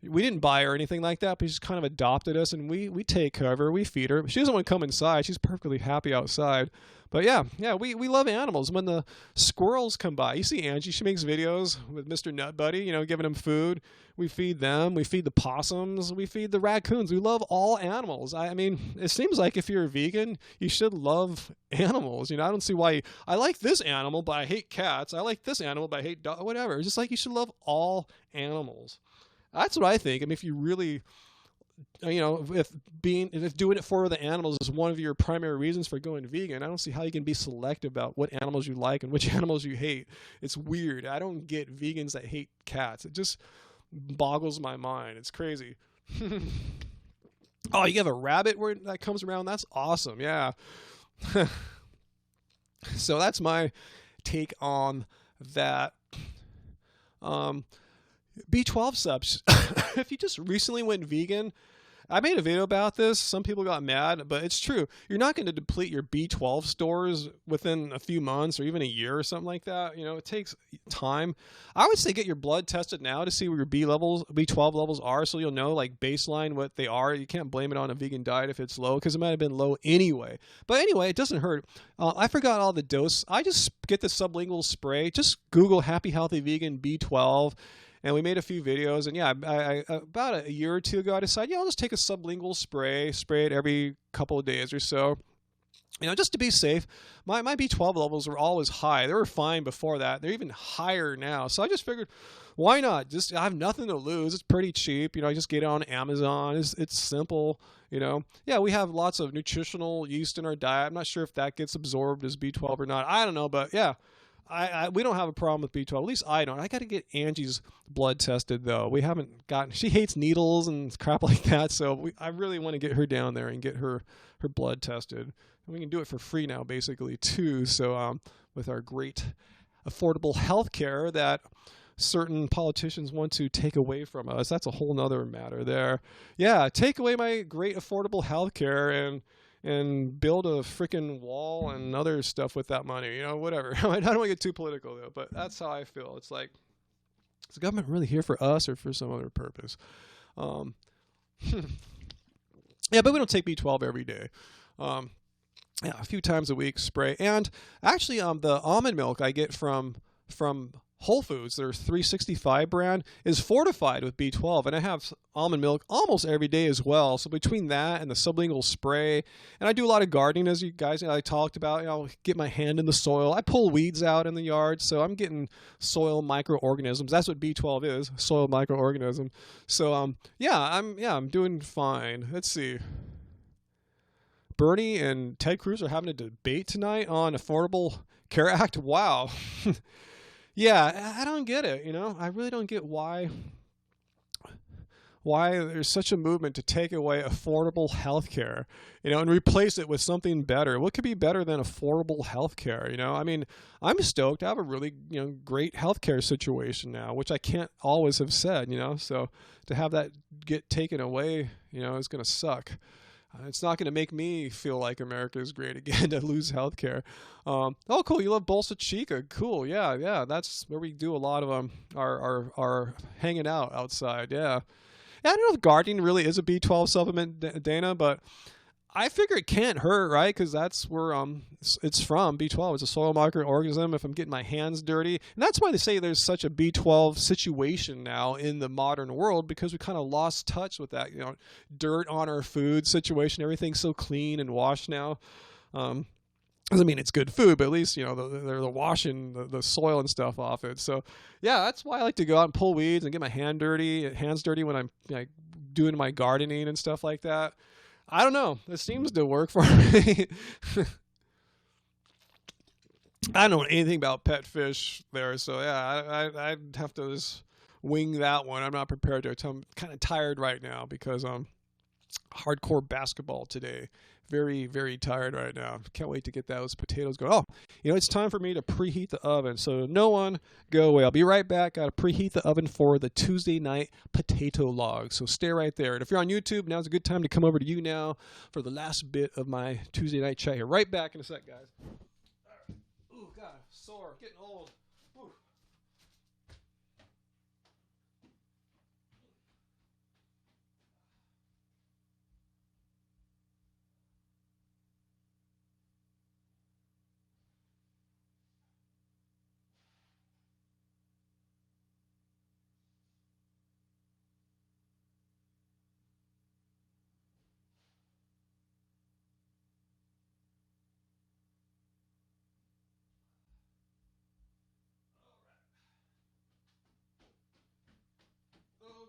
We didn't buy her or anything like that, but she's kind of adopted us, and we take care of her. We feed her. She doesn't want to come inside. She's perfectly happy outside. But yeah, we love animals. When the squirrels come by, you see Angie, she makes videos with Mr. Nut Buddy, giving them food. We feed them. We feed the possums. We feed the raccoons. We love all animals. I mean, it seems like if you're a vegan, you should love animals. I don't see why I like this animal, but I hate cats. I like this animal, but I hate dogs. Whatever. It's just like you should love all animals. That's what I think. I mean, if you really, if doing it for the animals is one of your primary reasons for going vegan, I don't see how you can be selective about what animals you like and which animals you hate. It's weird. I don't get vegans that hate cats. It just boggles my mind. It's crazy. Oh, you have a rabbit that comes around? That's awesome. Yeah. So that's my take on that. B12 subs. If you just recently went vegan I made a video about this. Some people got mad, but it's true. You're not going to deplete your B12 stores within a few months or even a year or something like that. You know, it takes time. I would say get your blood tested now to see where your B12 levels are, so you'll know like baseline what they are. You can't blame it on a vegan diet if it's low, because it might have been low anyway. But anyway, it doesn't hurt. I forgot all the dose. I just get the sublingual spray. Just Google Happy Healthy Vegan B12. And we made a few videos, and yeah, I about a year or two ago, I decided, I'll just take a sublingual spray it every couple of days or so, just to be safe. My B12 levels were always high. They were fine before that. They're even higher now. So I just figured, why not? I have nothing to lose. It's pretty cheap. I just get it on Amazon. It's simple. Yeah, we have lots of nutritional yeast in our diet. I'm not sure if that gets absorbed as B12 or not. I don't know, but yeah. We don't have a problem with B12. At least I don't. I got to get Angie's blood tested, though. We haven't gotten... She hates needles and crap like that, so I really want to get her down there and get her blood tested. And we can do it for free now, basically, too. So with our great affordable health care that certain politicians want to take away from us, that's a whole nother matter there. Yeah, take away my great affordable health care and build a freaking wall and other stuff with that money, whatever. I don't want to get too political, though, but that's how I feel. It's like, is the government really here for us or for some other purpose? Yeah, but we don't take B12 every day. Yeah, a few times a week, spray. And actually, the almond milk I get from Whole Foods, their 365 brand, is fortified with B12, and I have almond milk almost every day as well. So between that and the sublingual spray, and I do a lot of gardening, as you guys I talked about. I'll get my hand in the soil. I pull weeds out in the yard, so I'm getting soil microorganisms. That's what B12 is, soil microorganism. So I'm doing fine. Let's see. Bernie and Ted Cruz are having a debate tonight on Affordable Care Act. Wow. Yeah, I don't get it, I really don't get why there's such a movement to take away affordable health care, and replace it with something better. What could be better than affordable health care, I mean, I'm stoked. I have a really, great health care situation now, which I can't always have said, so to have that get taken away, is going to suck. It's not going to make me feel like America is great again to lose health care. Oh, cool. You love Bolsa Chica. Cool. Yeah. That's where we do a lot of our hanging out outside. Yeah. I don't know if gardening really is a B12 supplement, Dana, but I figure it can't hurt, right? Because that's where it's from. B12 is a soil microorganism. If I'm getting my hands dirty, and that's why they say there's such a B12 situation now in the modern world, because we kind of lost touch with that. Dirt on our food situation. Everything's so clean and washed now. Doesn't mean it's good food, but at least they're washing the soil and stuff off it. So yeah, that's why I like to go out and pull weeds and get my hands dirty when I'm doing my gardening and stuff like that. I don't know. It seems to work for me. I don't know anything about pet fish there, so yeah, I'd have to just wing that one. I'm not prepared to. I'm kind of tired right now because hardcore basketball today. Very, very tired right now. Can't wait to get those potatoes going. Oh, it's time for me to preheat the oven. So no one go away. I'll be right back. Got to preheat the oven for the Tuesday night potato log. So stay right there. And if you're on YouTube, now's a good time to come over to YouNow for the last bit of my Tuesday night chat here. Right back in a sec, guys. All right. Ooh, God, sore. Getting old. Ooh.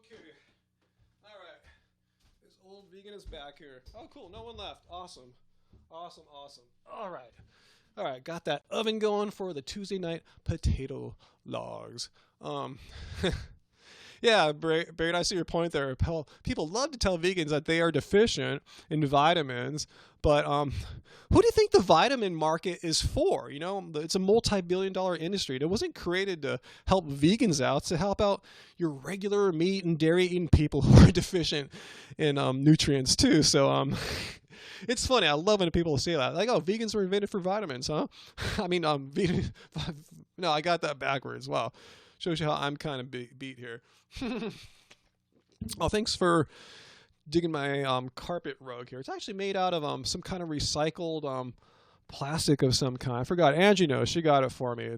Okay. All right. This old vegan is back here. Oh, cool. No one left. Awesome. Awesome. All right. Got that oven going for the Tuesday night potato logs. Yeah, Braid, I see your point there. People love to tell vegans that they are deficient in vitamins, but who do you think the vitamin market is for? You know, it's a multi-billion-dollar industry. It wasn't created to help vegans out. It's to help out your regular meat and dairy eating people who are deficient in nutrients too. So it's funny. I love when people say that. Like, oh, vegans were invented for vitamins, huh? I mean, vegan. No, I got that backwards. Wow. Shows you how I'm kind of beat here. Oh, thanks for digging my carpet rug here. It's actually made out of some kind of recycled plastic of some kind. I forgot. Angie knows. She got it for me.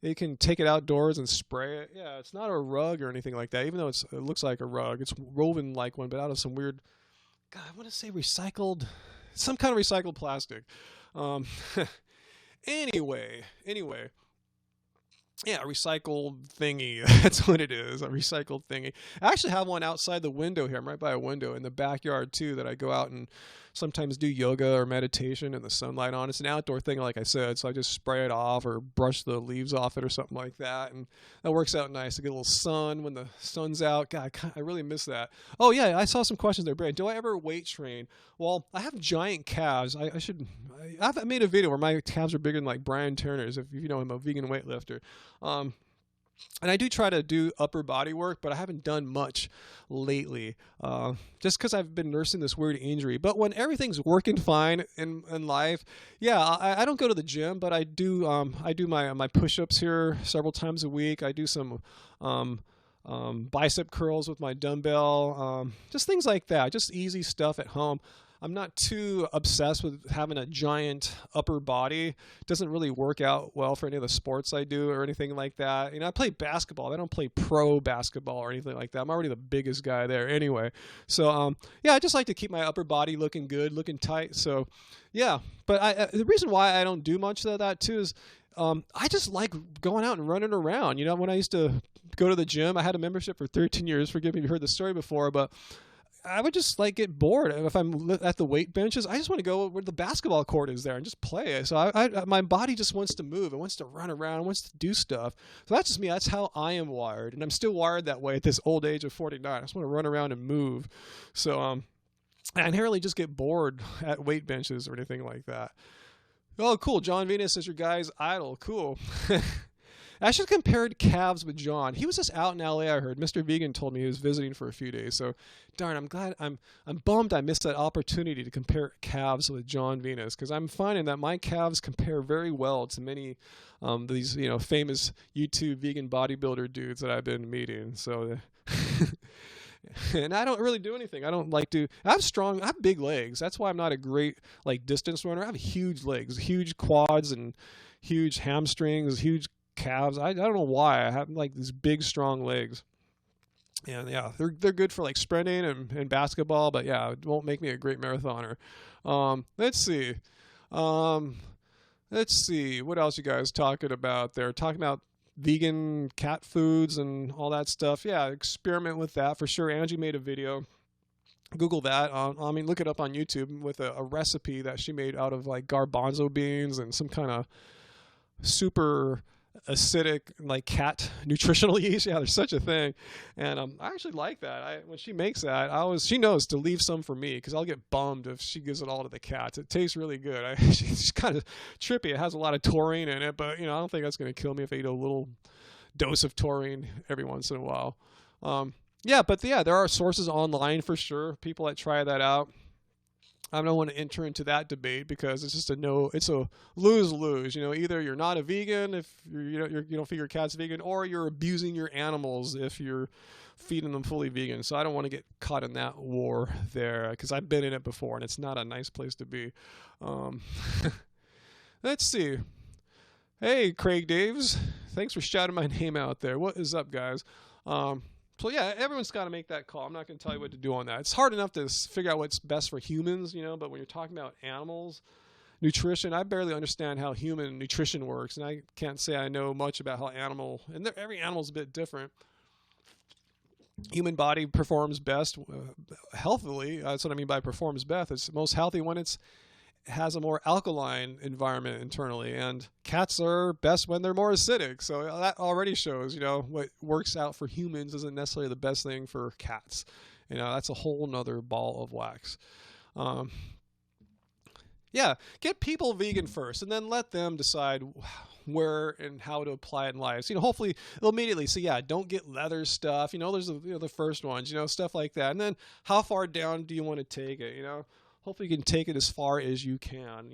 You can take it outdoors and spray it. Yeah, it's not a rug or anything like that, even though it looks like a rug. It's woven like one, but out of some weird, God, I want to say recycled, some kind of recycled plastic. Um, anyway. Yeah, a recycled thingy. That's what it is, a recycled thingy. I actually have one outside the window here. I'm right by a window in the backyard, too, that I go out and sometimes do yoga or meditation in the sunlight on. It's an outdoor thing, like I said, so I just spray it off or brush the leaves off it or something like that, and that works out nice. I get a little sun when the sun's out. God, I really miss that. Oh, yeah, I saw some questions there, Brad. Do I ever weight train? Well, I have giant calves. I've made a video where my calves are bigger than like Brian Turner's, if you know him, a vegan weightlifter. And I do try to do upper body work, but I haven't done much lately, just because I've been nursing this weird injury. But when everything's working fine in life, yeah, I don't go to the gym, but I do my push-ups here several times a week. I do some bicep curls with my dumbbell, just things like that, just easy stuff at home. I'm not too obsessed with having a giant upper body. It doesn't really work out well for any of the sports I do or anything like that. You know, I play basketball. I don't play pro basketball or anything like that. I'm already the biggest guy there anyway. So, yeah, I just like to keep my upper body looking good, looking tight. So, yeah. But the reason why I don't do much of that, too, is I just like going out and running around. You know, when I used to go to the gym, I had a membership for 13 years. Forgive me if you heard the story before, but I would just like get bored. If I'm at the weight benches, I just want to go where the basketball court is there and just play. So my body just wants to move. It wants to run around. It wants to do stuff. So that's just me. That's how I am wired. And I'm still wired that way at this old age of 49. I just want to run around and move. So I inherently just get bored at weight benches or anything like that. Oh, cool. John Venus is your guy's idol. Cool. I should have compared calves with John. He was just out in LA, I heard. Mr. Vegan told me he was visiting for a few days. So, darn, I'm bummed I missed that opportunity to compare calves with John Venus, because I'm finding that my calves compare very well to many these famous YouTube vegan bodybuilder dudes that I've been meeting. So, and I don't really do anything. I don't like to. I have big legs. That's why I'm not a great distance runner. I have huge legs, huge quads, and huge hamstrings, huge calves. I don't know why I have these big strong legs, and yeah, they're good for sprinting and basketball, but yeah, it won't make me a great marathoner. Let's see what else you guys talking about there. Talking about vegan cat foods and all that stuff. Yeah, experiment with that for sure. Angie made a video. Google that. Look it up on YouTube with a recipe that she made out of garbanzo beans and some kind of super acidic cat nutritional yeast. Yeah, there's such a thing, and I actually like that. When she makes that, she knows to leave some for me, because I'll get bummed if she gives it all to the cats. It tastes really good. She's kind of trippy. It has a lot of taurine in it, but I don't think that's going to kill me if I eat a little dose of taurine every once in a while. There are sources online for sure, people that try that out. I don't want to enter into that debate, because it's just it's a lose-lose. Either you're not a vegan if you don't feed your cats vegan, or you're abusing your animals if you're feeding them fully vegan. So I don't want to get caught in that war there, because I've been in it before, and it's not a nice place to be. Let's see. Hey, Craig Daves. Thanks for shouting my name out there. What is up, guys? So yeah, everyone's got to make that call. I'm not going to tell you what to do on that. It's hard enough to figure out what's best for humans, but when you're talking about animals, nutrition, I barely understand how human nutrition works, and I can't say I know much about how every animal's a bit different. Human body performs best healthily. That's what I mean by performs best. It's most healthy when it's has a more alkaline environment internally, and cats are best when they're more acidic. So that already shows, what works out for humans isn't necessarily the best thing for cats. That's a whole nother ball of wax. Um, yeah, get people vegan first, and then let them decide where and how to apply it in lives. Hopefully they'll immediately say, yeah, don't get leather stuff. There's the first ones, stuff like that. And then how far down do you want to take it? Hopefully you can take it as far as you can.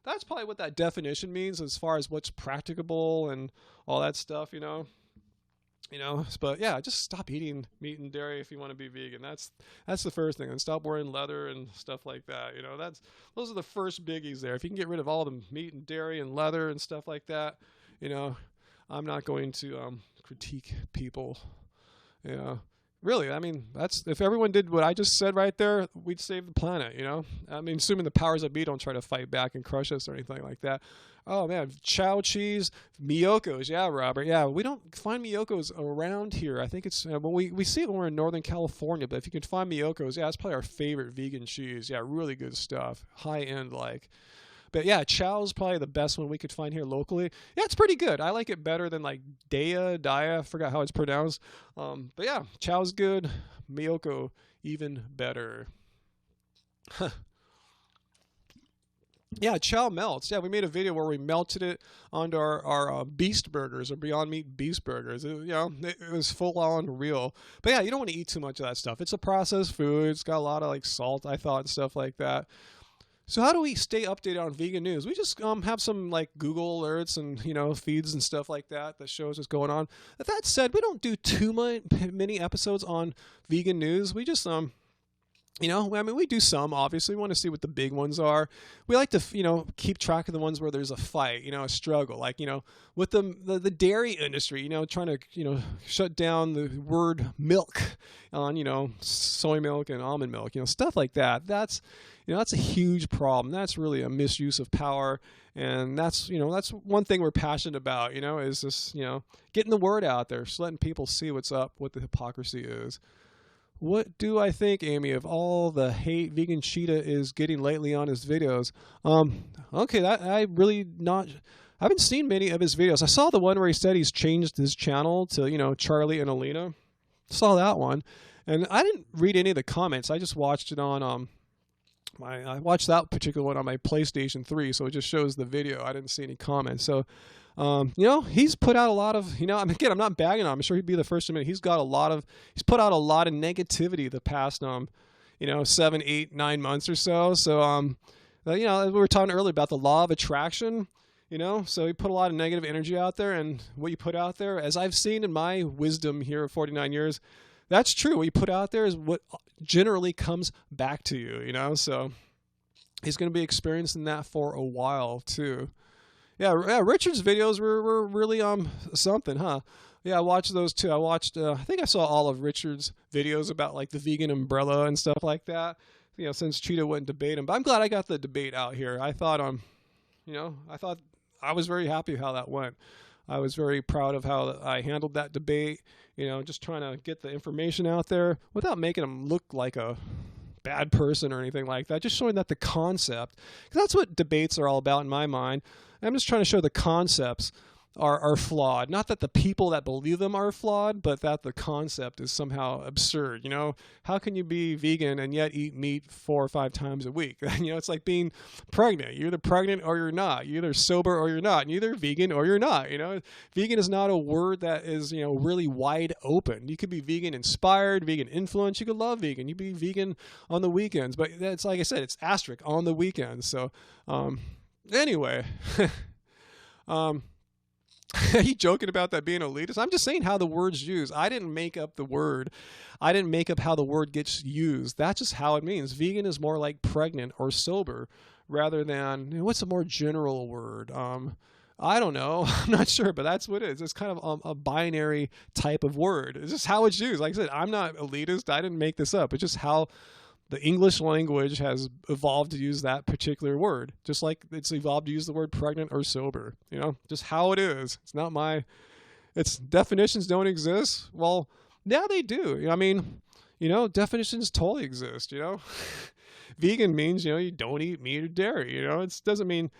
That's probably what that definition means as far as what's practicable and all that stuff. But yeah, just stop eating meat and dairy if you want to be vegan. That's the first thing. And stop wearing leather and stuff like that. Those are the first biggies there. If you can get rid of all the meat and dairy and leather and stuff like that, I'm not going to critique people. Really, that's if everyone did what I just said right there, we'd save the planet. Assuming the powers that be don't try to fight back and crush us or anything like that. Oh man, chow cheese, Miyokos. Yeah, Robert. Yeah, we don't find Miyokos around here. I think it's we see it when we're in Northern California. But if you can find Miyokos, yeah, it's probably our favorite vegan cheese. Yeah, really good stuff, high end like. But yeah, chow's probably the best one we could find here locally. Yeah, it's pretty good. I like it better than like Daya, I forgot how it's pronounced. But yeah, chow's good. Miyoko even better. Yeah, chow melts. Yeah, we made a video where we melted it onto our Beast Burgers or Beyond Meat Beast Burgers. It was full on real. But yeah, you don't want to eat too much of that stuff. It's a processed food. It's got a lot of like salt, I thought, and stuff like that. So how do we stay updated on vegan news? We just have some like Google alerts and feeds and stuff like that shows what's going on. That said, we don't do too many episodes on vegan news. We just we do some, obviously. We want to see what the big ones are. We like to, keep track of the ones where there's a fight, a struggle. Like, with the dairy industry, trying to, shut down the word milk on, soy milk and almond milk, stuff like that. That's a huge problem. That's really a misuse of power. And that's one thing we're passionate about, is this, getting the word out there, just letting people see what's up, what the hypocrisy is. What do I think, Amy, of all the hate Vegan Cheetah is getting lately on his videos? Okay, I haven't seen many of his videos. I saw the one where he said he's changed his channel to, Charlie and Alina. Saw that one. And I didn't read any of the comments. I just watched it on, I watched that particular one on my PlayStation 3, so it just shows the video. I didn't see any comments. So, he's put out a lot of, again, I'm not bagging on him. I'm sure he'd be the first to admit he's put out a lot of negativity the past, 7, 8, 9 months or so. So, we were talking earlier about the law of attraction, so he put a lot of negative energy out there, and what you put out there, as I've seen in my wisdom here of 49 years, that's true. What you put out there is what generally comes back to you, so he's going to be experiencing that for a while too. Yeah, Richard's videos were really something, huh? Yeah, I watched those too. I think I saw all of Richard's videos about like the vegan umbrella and stuff like that. Since Cheetah wouldn't debate him, but I'm glad I got the debate out here. I thought I was very happy how that went. I was very proud of how I handled that debate. Just trying to get the information out there without making him look like a bad person or anything like that. Just showing that the concept, because that's what debates are all about in my mind. I'm just trying to show the concepts are flawed. Not that the people that believe them are flawed, but that the concept is somehow absurd. How can you be vegan and yet eat meat 4 or 5 times a week? It's like being pregnant. You're either pregnant or you're not. You're either sober or you're not. And you're either vegan or you're not. Vegan is not a word that is, really wide open. You could be vegan inspired, vegan influenced. You could love vegan. You could be vegan on the weekends. But that's, like I said, it's asterisk on the weekends. So, anyway, are you joking about that being elitist? I'm just saying how the word's used. I didn't make up the word. I didn't make up how the word gets used. That's just how it means. Vegan is more like pregnant or sober rather than, what's a more general word? I don't know. I'm not sure, but that's what it is. It's kind of a binary type of word. It's just how it's used. Like I said, I'm not elitist. I didn't make this up. It's just how the English language has evolved to use that particular word, just like it's evolved to use the word pregnant or sober, just how it is. It's not its definitions don't exist. Well, yeah, they do. Definitions totally exist, Vegan means, you don't eat meat or dairy. It doesn't mean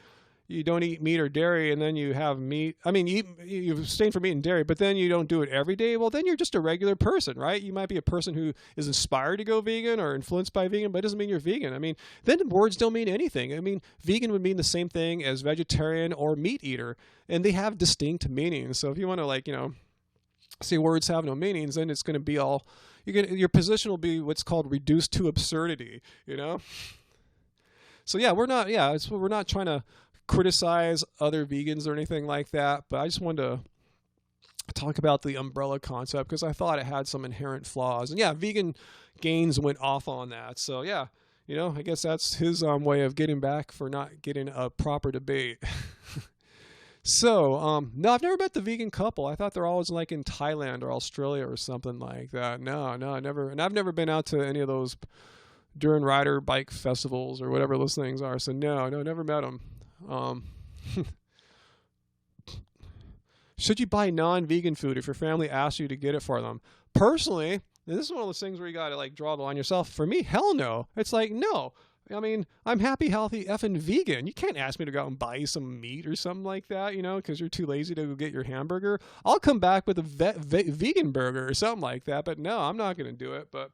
you don't eat meat or dairy and then you have meat. I mean, you abstain from meat and dairy, but then you don't do it every day. Well, then you're just a regular person, right? You might be a person who is inspired to go vegan or influenced by vegan, but it doesn't mean you're vegan. I mean, then words don't mean anything. I mean, vegan would mean the same thing as vegetarian or meat eater, and they have distinct meanings. So if you want to say words have no meanings, then it's going to be all, your position will be what's called reduced to absurdity, So yeah, we're not trying to criticize other vegans or anything like that, but I just wanted to talk about the umbrella concept because I thought it had some inherent flaws. And yeah, Vegan Gains went off on that. So yeah, I guess that's his way of getting back for not getting a proper debate. So, no, I've never met the vegan couple. I thought they're always like in Thailand or Australia or something like that. No, I never, and I've never been out to any of those Duran Rider bike festivals or whatever those things are. So no, never met them. Should you buy non-vegan food if your family asks you to get it for them? Personally, this is one of those things where you got to draw the line yourself. For me, hell no. It's no. I mean, I'm happy, healthy, effing vegan. You can't ask me to go out and buy you some meat or something like that, because you're too lazy to go get your hamburger. I'll come back with a vegan burger or something like that. But no, I'm not going to do it. But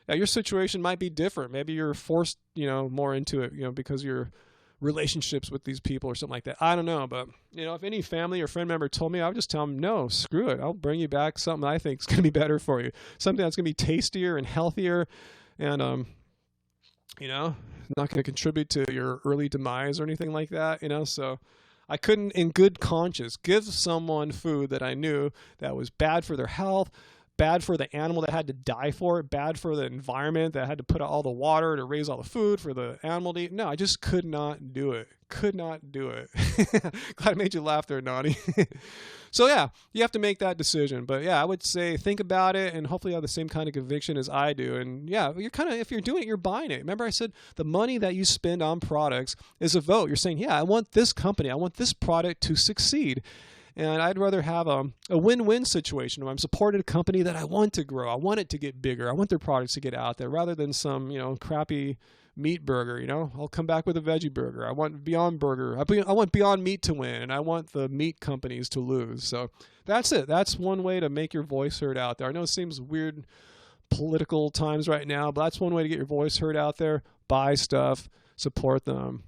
yeah, your situation might be different. Maybe you're forced, more into it, because you're relationships with these people or something like that. I don't know, but if any family or friend member told me, I would just tell them, no, screw it. I'll bring you back something I think is going to be better for you, something that's going to be tastier and healthier, and not going to contribute to your early demise or anything like that. So I couldn't, in good conscience, give someone food that I knew that was bad for their health, bad for the animal that had to die for it, bad for the environment that had to put out all the water to raise all the food for the animal to eat. No, I just could not do it. Could not do it. Glad I made you laugh there, Nani. So yeah, you have to make that decision. But yeah, I would say think about it and hopefully have the same kind of conviction as I do. And yeah, if you're doing it, you're buying it. Remember I said the money that you spend on products is a vote. You're saying, yeah, I want this company, I want this product to succeed. And I'd rather have a win-win situation where I'm supporting a company that I want to grow. I want it to get bigger. I want their products to get out there rather than some, crappy meat burger. I'll come back with a veggie burger. I want Beyond Burger. I want Beyond Meat to win, and I want the meat companies to lose. So that's it. That's one way to make your voice heard out there. I know it seems weird political times right now, but that's one way to get your voice heard out there. Buy stuff, support them.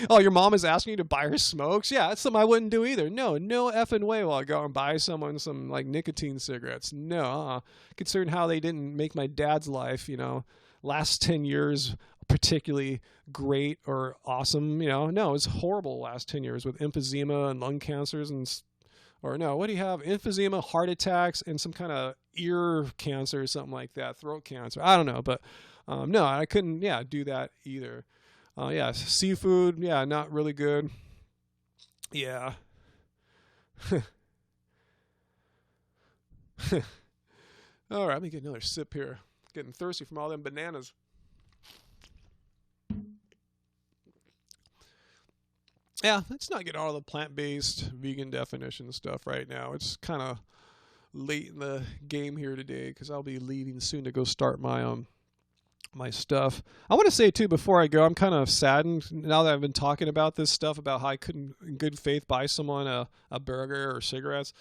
Oh, your mom is asking you to buy her smokes? Yeah, that's something I wouldn't do either. No effing way will I go and buy someone some nicotine cigarettes. No, considering how they didn't make my dad's life, last 10 years particularly great or awesome. No, it was horrible last 10 years with emphysema and lung cancers what do you have? Emphysema, heart attacks, and some kind of ear cancer or something like that, throat cancer. I don't know, but no, I couldn't, do that either. Seafood, not really good. Yeah. All right, let me get another sip here. Getting thirsty from all them bananas. Yeah, let's not get all the plant-based vegan definition stuff right now. It's kind of late in the game here today because I'll be leaving soon to go start my stuff. I want to say too before I go, I'm kind of saddened now that I've been talking about this stuff about how I couldn't in good faith buy someone a burger or cigarettes.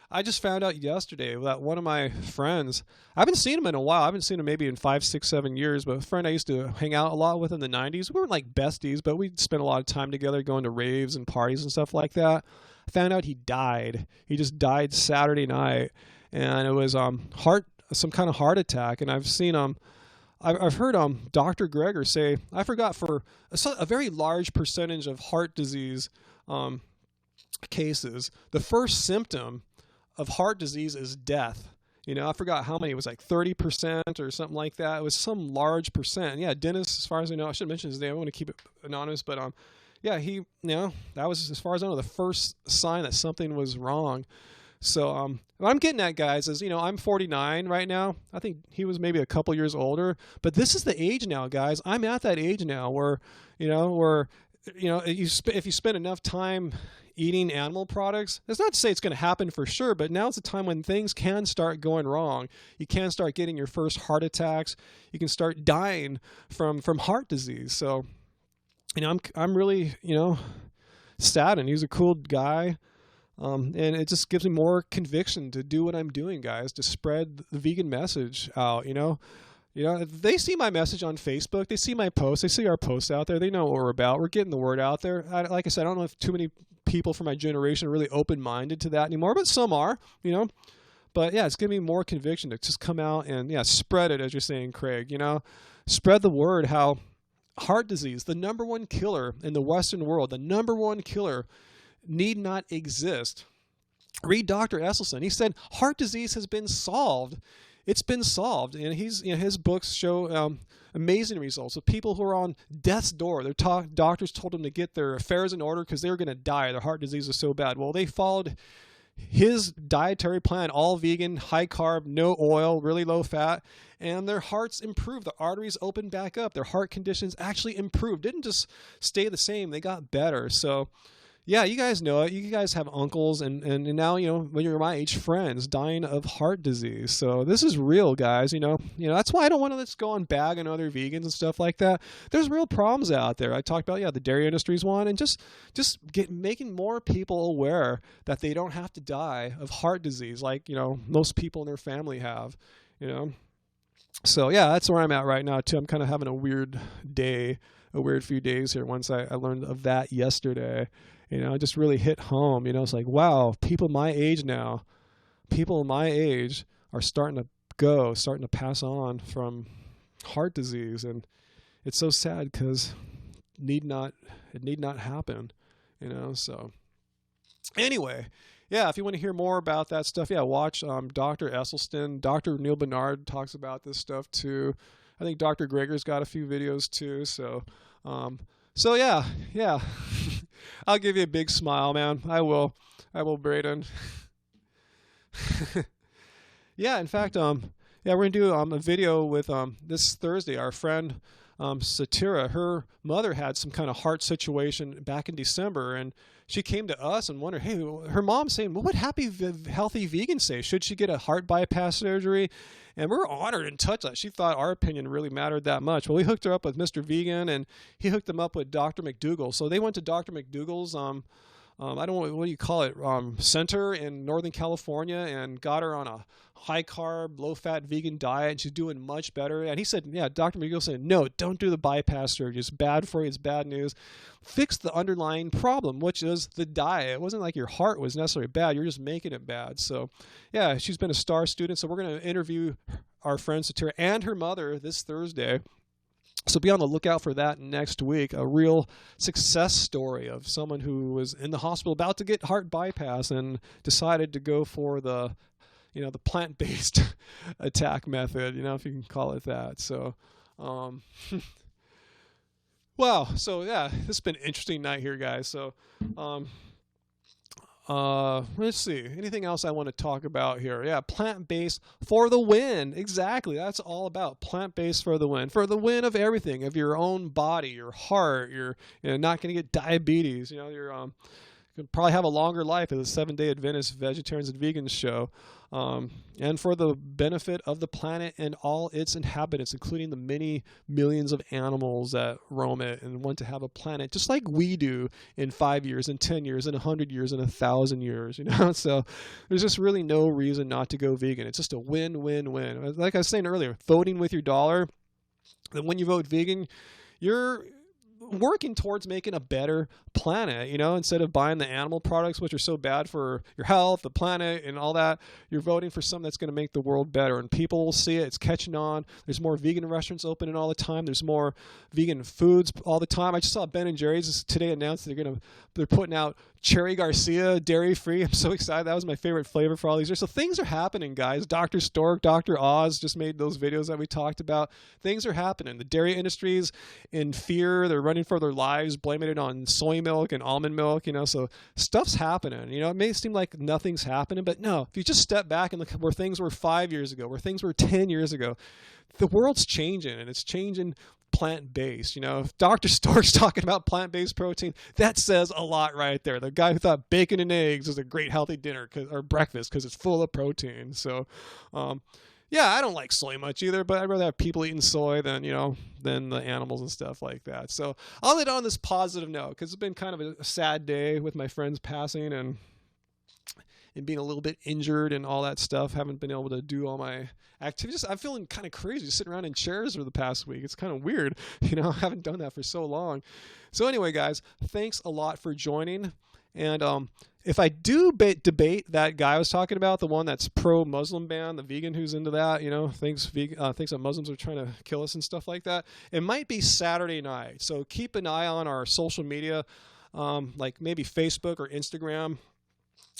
I just found out yesterday that one of my friends, I haven't seen him in a while. I haven't seen him maybe in 5, 6, 7 years, but a friend I used to hang out a lot with in the 90s. We weren't like besties, but we spent a lot of time together going to raves and parties and stuff like that. I found out he died. He just died Saturday night, and it was some kind of heart attack. And I've seen I've heard Dr. Greger say, I forgot, for a very large percentage of heart disease cases, the first symptom of heart disease is death. I forgot how many. It was like 30% or something like that. It was some large percent. Yeah, Dennis, as far as I know, I should mention his name. I want to keep it anonymous, but he, that was, as far as I know, the first sign that something was wrong. So what I'm getting at, guys, is, I'm 49 right now. I think he was maybe a couple years older, but this is the age now, guys. I'm at that age now where, if you spend enough time eating animal products. It's not to say it's going to happen for sure, but now's the time when things can start going wrong. You can start getting your first heart attacks. You can start dying from heart disease. So, I'm really, saddened. He's a cool guy. And it just gives me more conviction to do what I'm doing, guys, to spread the vegan message out, they see my message on Facebook. They see my posts. They see our posts out there. They know what we're about. We're getting the word out there. Like I said, I don't know if too many people from my generation are really open-minded to that anymore, but some are, But yeah, it's giving me more conviction to just come out and, spread it, as you're saying, Craig, Spread the word how heart disease, the number one killer in the Western world, the number one killer, need not exist. Read Dr. Esselstyn. He said heart disease has been solved. It's been solved, and his books show amazing results of people who are on death's door. Their doctors told them to get their affairs in order because they were going to die. Their heart disease was so bad. Well, they followed his dietary plan, all vegan, high carb, no oil, really low fat, and their hearts improved. The arteries opened back up. Their heart conditions actually improved. Didn't just stay the same. They got better. So, yeah, you guys know it. You guys have uncles and now, when you're my age, friends dying of heart disease. So this is real, guys. That's why I don't want to just go on bag on other vegans and stuff like that. There's real problems out there. I talked about, the dairy industry's one, and just making more people aware that they don't have to die of heart disease like, most people in their family have, So, yeah, that's where I'm at right now, too. I'm kind of having a weird few days here once I learned of that yesterday. It just really hit home. It's like, wow, people my age are starting to pass on from heart disease. And it's so sad because it need not happen, So anyway, yeah, if you want to hear more about that stuff, watch Dr. Esselstyn. Dr. Neil Bernard talks about this stuff too. I think Dr. Greger's got a few videos too. So yeah. I'll give you a big smile, man. I will, Braden. Yeah, in fact, we're gonna do a video with this Thursday. Our friend Satira, her mother had some kind of heart situation back in December, and she came to us and wondered, hey, her mom's saying, what would healthy vegans say? Should she get a heart bypass surgery? And we're honored and touched that she thought our opinion really mattered that much. Well, we hooked her up with Mr. Vegan, and he hooked them up with Dr. McDougall. So they went to Dr. McDougall's, I don't know, what do you call it, center in Northern California, and got her on a high-carb, low-fat vegan diet, and she's doing much better. And he said, Dr. McDougall said, no, don't do the bypass surgery. It's bad for you. It's bad news. Fix the underlying problem, which is the diet. It wasn't like your heart was necessarily bad. You're just making it bad. So, yeah, she's been a star student. So we're going to interview our friend Satira and her mother this Thursday. So be on the lookout for that next week, a real success story of someone who was in the hospital about to get heart bypass and decided to go for the plant-based attack method, if you can call it that. So, wow. So, yeah, this has been an interesting night here, guys. So, let's see. Anything else I want to talk about here? Yeah, plant-based for the win. Exactly. That's all about plant-based for the win. For the win of everything, of your own body, your heart. You're not going to get diabetes. You're could probably have a longer life as a Seventh-day Adventist Vegetarians and Vegans show. And for the benefit of the planet and all its inhabitants, including the many millions of animals that roam it and want to have a planet just like we do in 5 years, in 10 years, in 100 years, in 1,000 years, So there's just really no reason not to go vegan. It's just a win-win-win. Like I was saying earlier, voting with your dollar, then when you vote vegan, you're working towards making a better planet, instead of buying the animal products, which are so bad for your health, the planet, and all that. You're voting for something that's going to make the world better, and people will see it. It's catching on. There's more vegan restaurants opening all the time. There's more vegan foods all the time. I just saw Ben & Jerry's today announced they're putting out Cherry Garcia dairy-free. I'm so excited. That was my favorite flavor for all these years. So things are happening, guys. Dr. Stork, Dr. Oz just made those videos that we talked about. Things are happening. The dairy industry's in fear. They're running for their lives, blaming it on soy milk and almond milk, so stuff's happening. It may seem like nothing's happening, but no, if you just step back and look at where things were 5 years ago, where things were 10 years ago, the world's changing, and it's changing plant-based. You know, if Dr. Stark's talking about plant-based protein, that says a lot right there. The guy who thought bacon and eggs is a great healthy dinner or breakfast because it's full of protein. So, yeah, I don't like soy much either, but I'd rather have people eating soy than, than the animals and stuff like that. So I'll end on this positive note because it's been kind of a sad day with my friends passing and being a little bit injured and all that stuff. Haven't been able to do all my activities. I'm feeling kind of crazy just sitting around in chairs for the past week. It's kind of weird. I haven't done that for so long. So anyway, guys, thanks a lot for joining. And if I do debate that guy I was talking about, the one that's pro-Muslim ban, the vegan who's into that, thinks that Muslims are trying to kill us and stuff like that, it might be Saturday night. So keep an eye on our social media, like maybe Facebook or Instagram.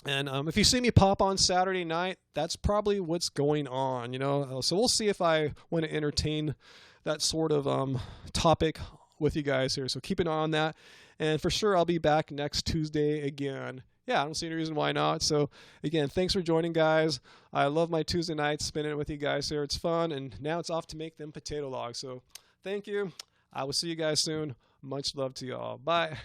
And if you see me pop on Saturday night, that's probably what's going on, So we'll see if I want to entertain that sort of topic with you guys here. So keep an eye on that. And for sure, I'll be back next Tuesday again. Yeah, I don't see any reason why not. So again, thanks for joining, guys. I love my Tuesday nights, spending it with you guys here. It's fun. And now it's off to make them potato logs. So thank you. I will see you guys soon. Much love to you all. Bye.